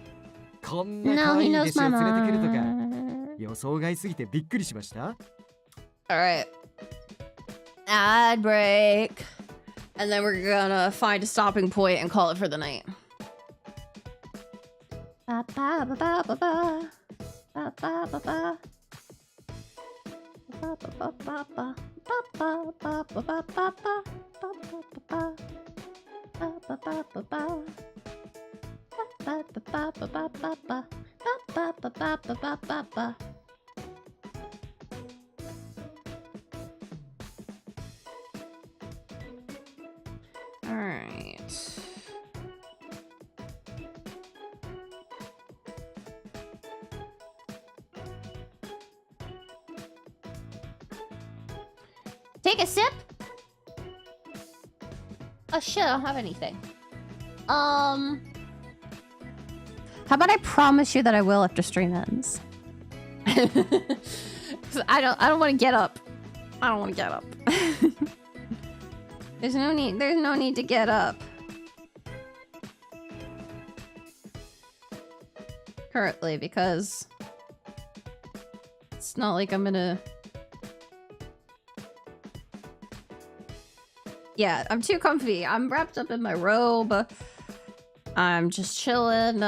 こんな No, 可 he 愛い knows 弟子 my を連れてくるとか mom. 予想外すぎてびっくりしました。 All right. Ad break. And then we're gonna find a stopping point and call it for the night. Ba ba ba ba ba ba. Ba ba ba ba. Ba ba ba ba ba. Ba ba ba ba ba ba ba. Ba ba ba ba. Ba ba ba ba ba. Ba ba ba ba ba ba ba. Ba ba ba ba ba ba ba. All right. Take a sip. Oh shit, I don't have anything. How about I promise you that I will after stream ends? 'Cause I don't want to get up. I don't want to get up. There's no need to get up. Currently, because it's not like I'm gonna... Yeah, I'm too comfy. I'm wrapped up in my robe. I'm just chilling.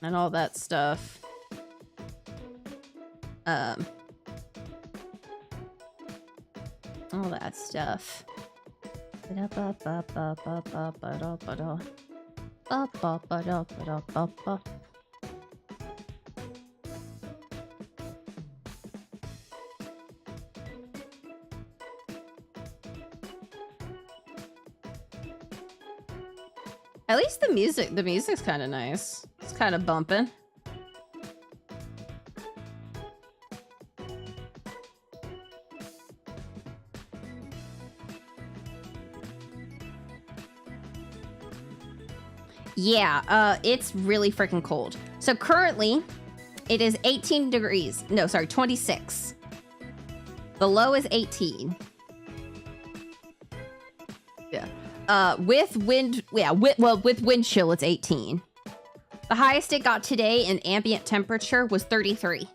And all that stuff. All that stuff. At least the music's kind of nice. It's kind of bumping. Yeah, it's really freaking cold. So currently, it is 18 degrees. No, sorry, 26. The low is 18. Yeah. With wind, yeah, with wind chill, it's 18. The highest it got today in ambient temperature was 33.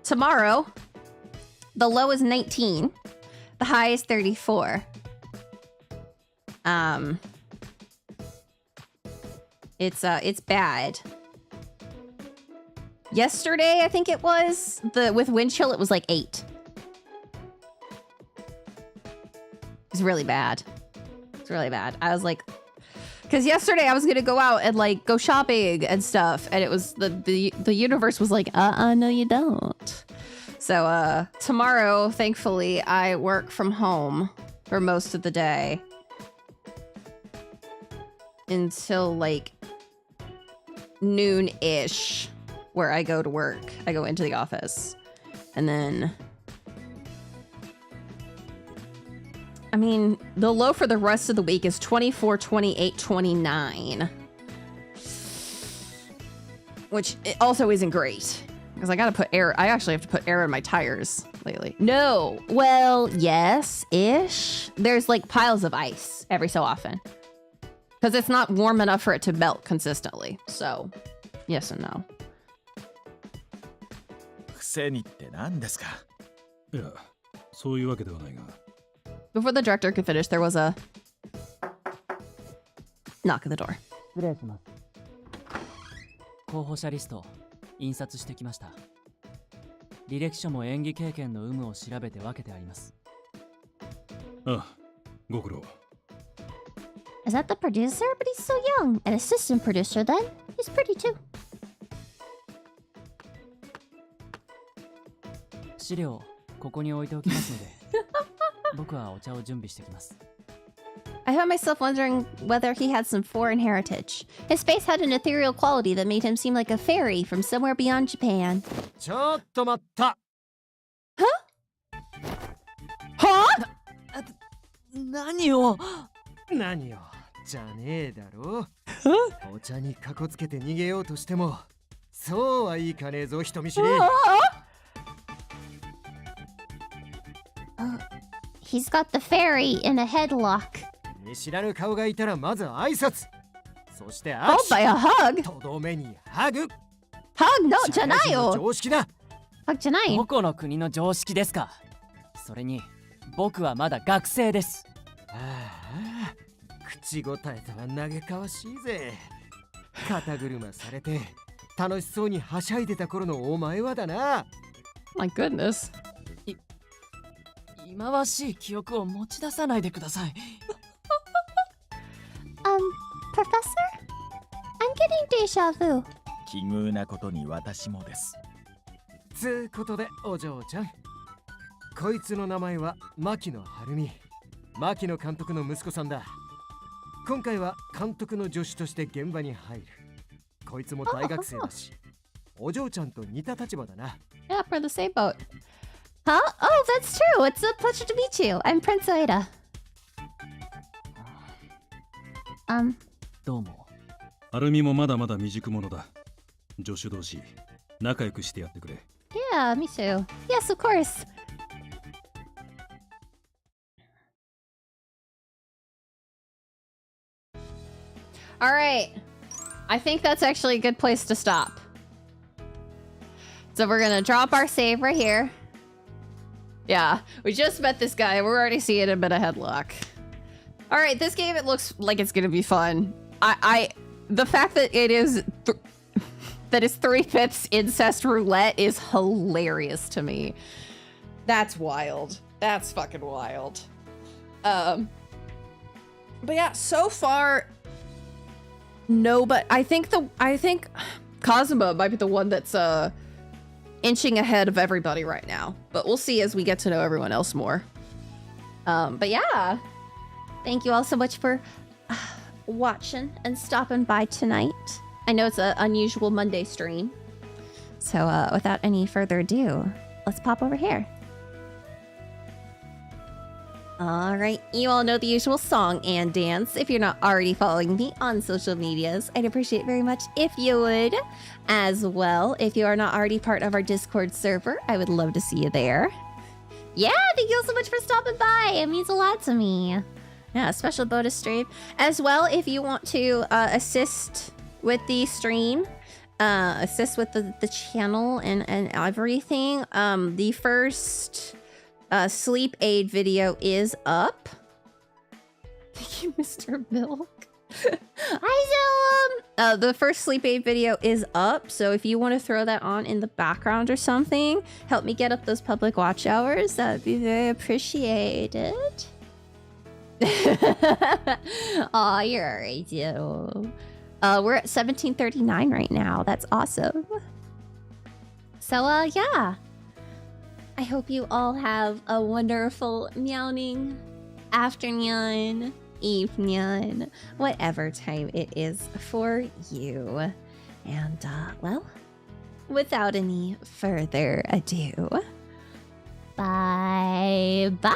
Tomorrow, the low is 19. The high is 34. It's bad. Yesterday, I think it was, with wind chill, it was like 8. It's really bad. It's really bad. I was like, Because yesterday I was gonna go out and like go shopping and stuff, and it was the universe was like, no you don't. So tomorrow, thankfully, I work from home for most of the day until like noon-ish, where I go to work. I go into the office, and then I mean, the low for the rest of the week is 24, 28, 29. Which it also isn't great. Because I gotta put air. I actually have to put air in my tires lately. No. Well, yes-ish. There's like piles of ice every so often. Because it's not warm enough for it to melt consistently. So, yes and no. 癖にって何ですか? いや、そういうわけではないが。 Before the director could finish, there was a knock at the door. 失礼します。候補者リスト印刷してきました。履歴書も演技経験の有無を調べて分けてあります。ああ、ご苦労。 Is that the producer? But he's so young. An assistant producer then. He's pretty too. 資料ここに置いておきますので。僕はお茶を準備してきます。 I found myself wondering whether he had some foreign heritage. His face had an ethereal quality that made him seem like a fairy from somewhere beyond Japan. ちょっと待った。何をじゃねえだろ。お茶にかこつけて逃げようとしても、そうはいかねえぞ人見知り。He's got the fairy in a headlock. 見知らぬ顔がいたらまず挨拶。そしてFollowed by a hug. とどめにハグ。 Hug? No, じゃないよ。常識だ。 Hug じゃない。どこの国の常識ですか。それに僕はまだ学生です。口答えとは嘆かわしいぜ。肩車されて楽しそうにはしゃいでた頃のお前はだな。 My goodness. 忌まわしい記憶を持ち出さないでください。Professor? I'm getting deja vu. 奇遇なことに私もです。つうことでお嬢ちゃん。こいつの名前は牧野晴美。牧野監督の息子さんだ。今回は監督の助手として現場に入る。こいつも大学生だし、お嬢ちゃんと似た立場だな。Yeah, we're the same boat. Huh? Oh, that's true. It's a pleasure to meet you. I'm Prince Aida. どうも。アルミもまだまだ未熟者だ。助手同士、仲良くしてやってくれ。Yeah, me too. Yes, of course. All right. I think that's actually a good place to stop. So we're gonna drop our save right here. Yeah, we just met this guy. We're already seeing him in a headlock. All right, this game, it looks like it's gonna be fun. The fact that it is that it's 3/5 incest roulette is hilarious to me. That's wild. That's fucking wild. But yeah, so far, no. But I think Kazuma might be the one that's inching ahead of everybody right now. But we'll see as we get to know everyone else more. But yeah, Thank you all so much for watching and stopping by tonight. I know it's an unusual Monday stream. So without any further ado, let's pop over here. Alright, you all know the usual song and dance. If you're not already following me on social medias, I'd appreciate it very much if you would. As well, if you are not already part of our Discord server, I would love to see you there. Yeah, thank you all so much for stopping by. It means a lot to me. Yeah, special bonus stream. As well, if you want to assist with the stream, assist with the channel and everything, the first sleep aid video is up. Thank you, Mr. Milk. Hi, the first sleep aid video is up, so if you want to throw that on in the background or something, help me get up those public watch hours, that would be very appreciated. Aw, you're alright, too. We're at 1739 right now. That's awesome. So, yeah. I hope you all have a wonderful meowing afternoon, evening, whatever time it is for you. And, well, without any further ado, bye-bye.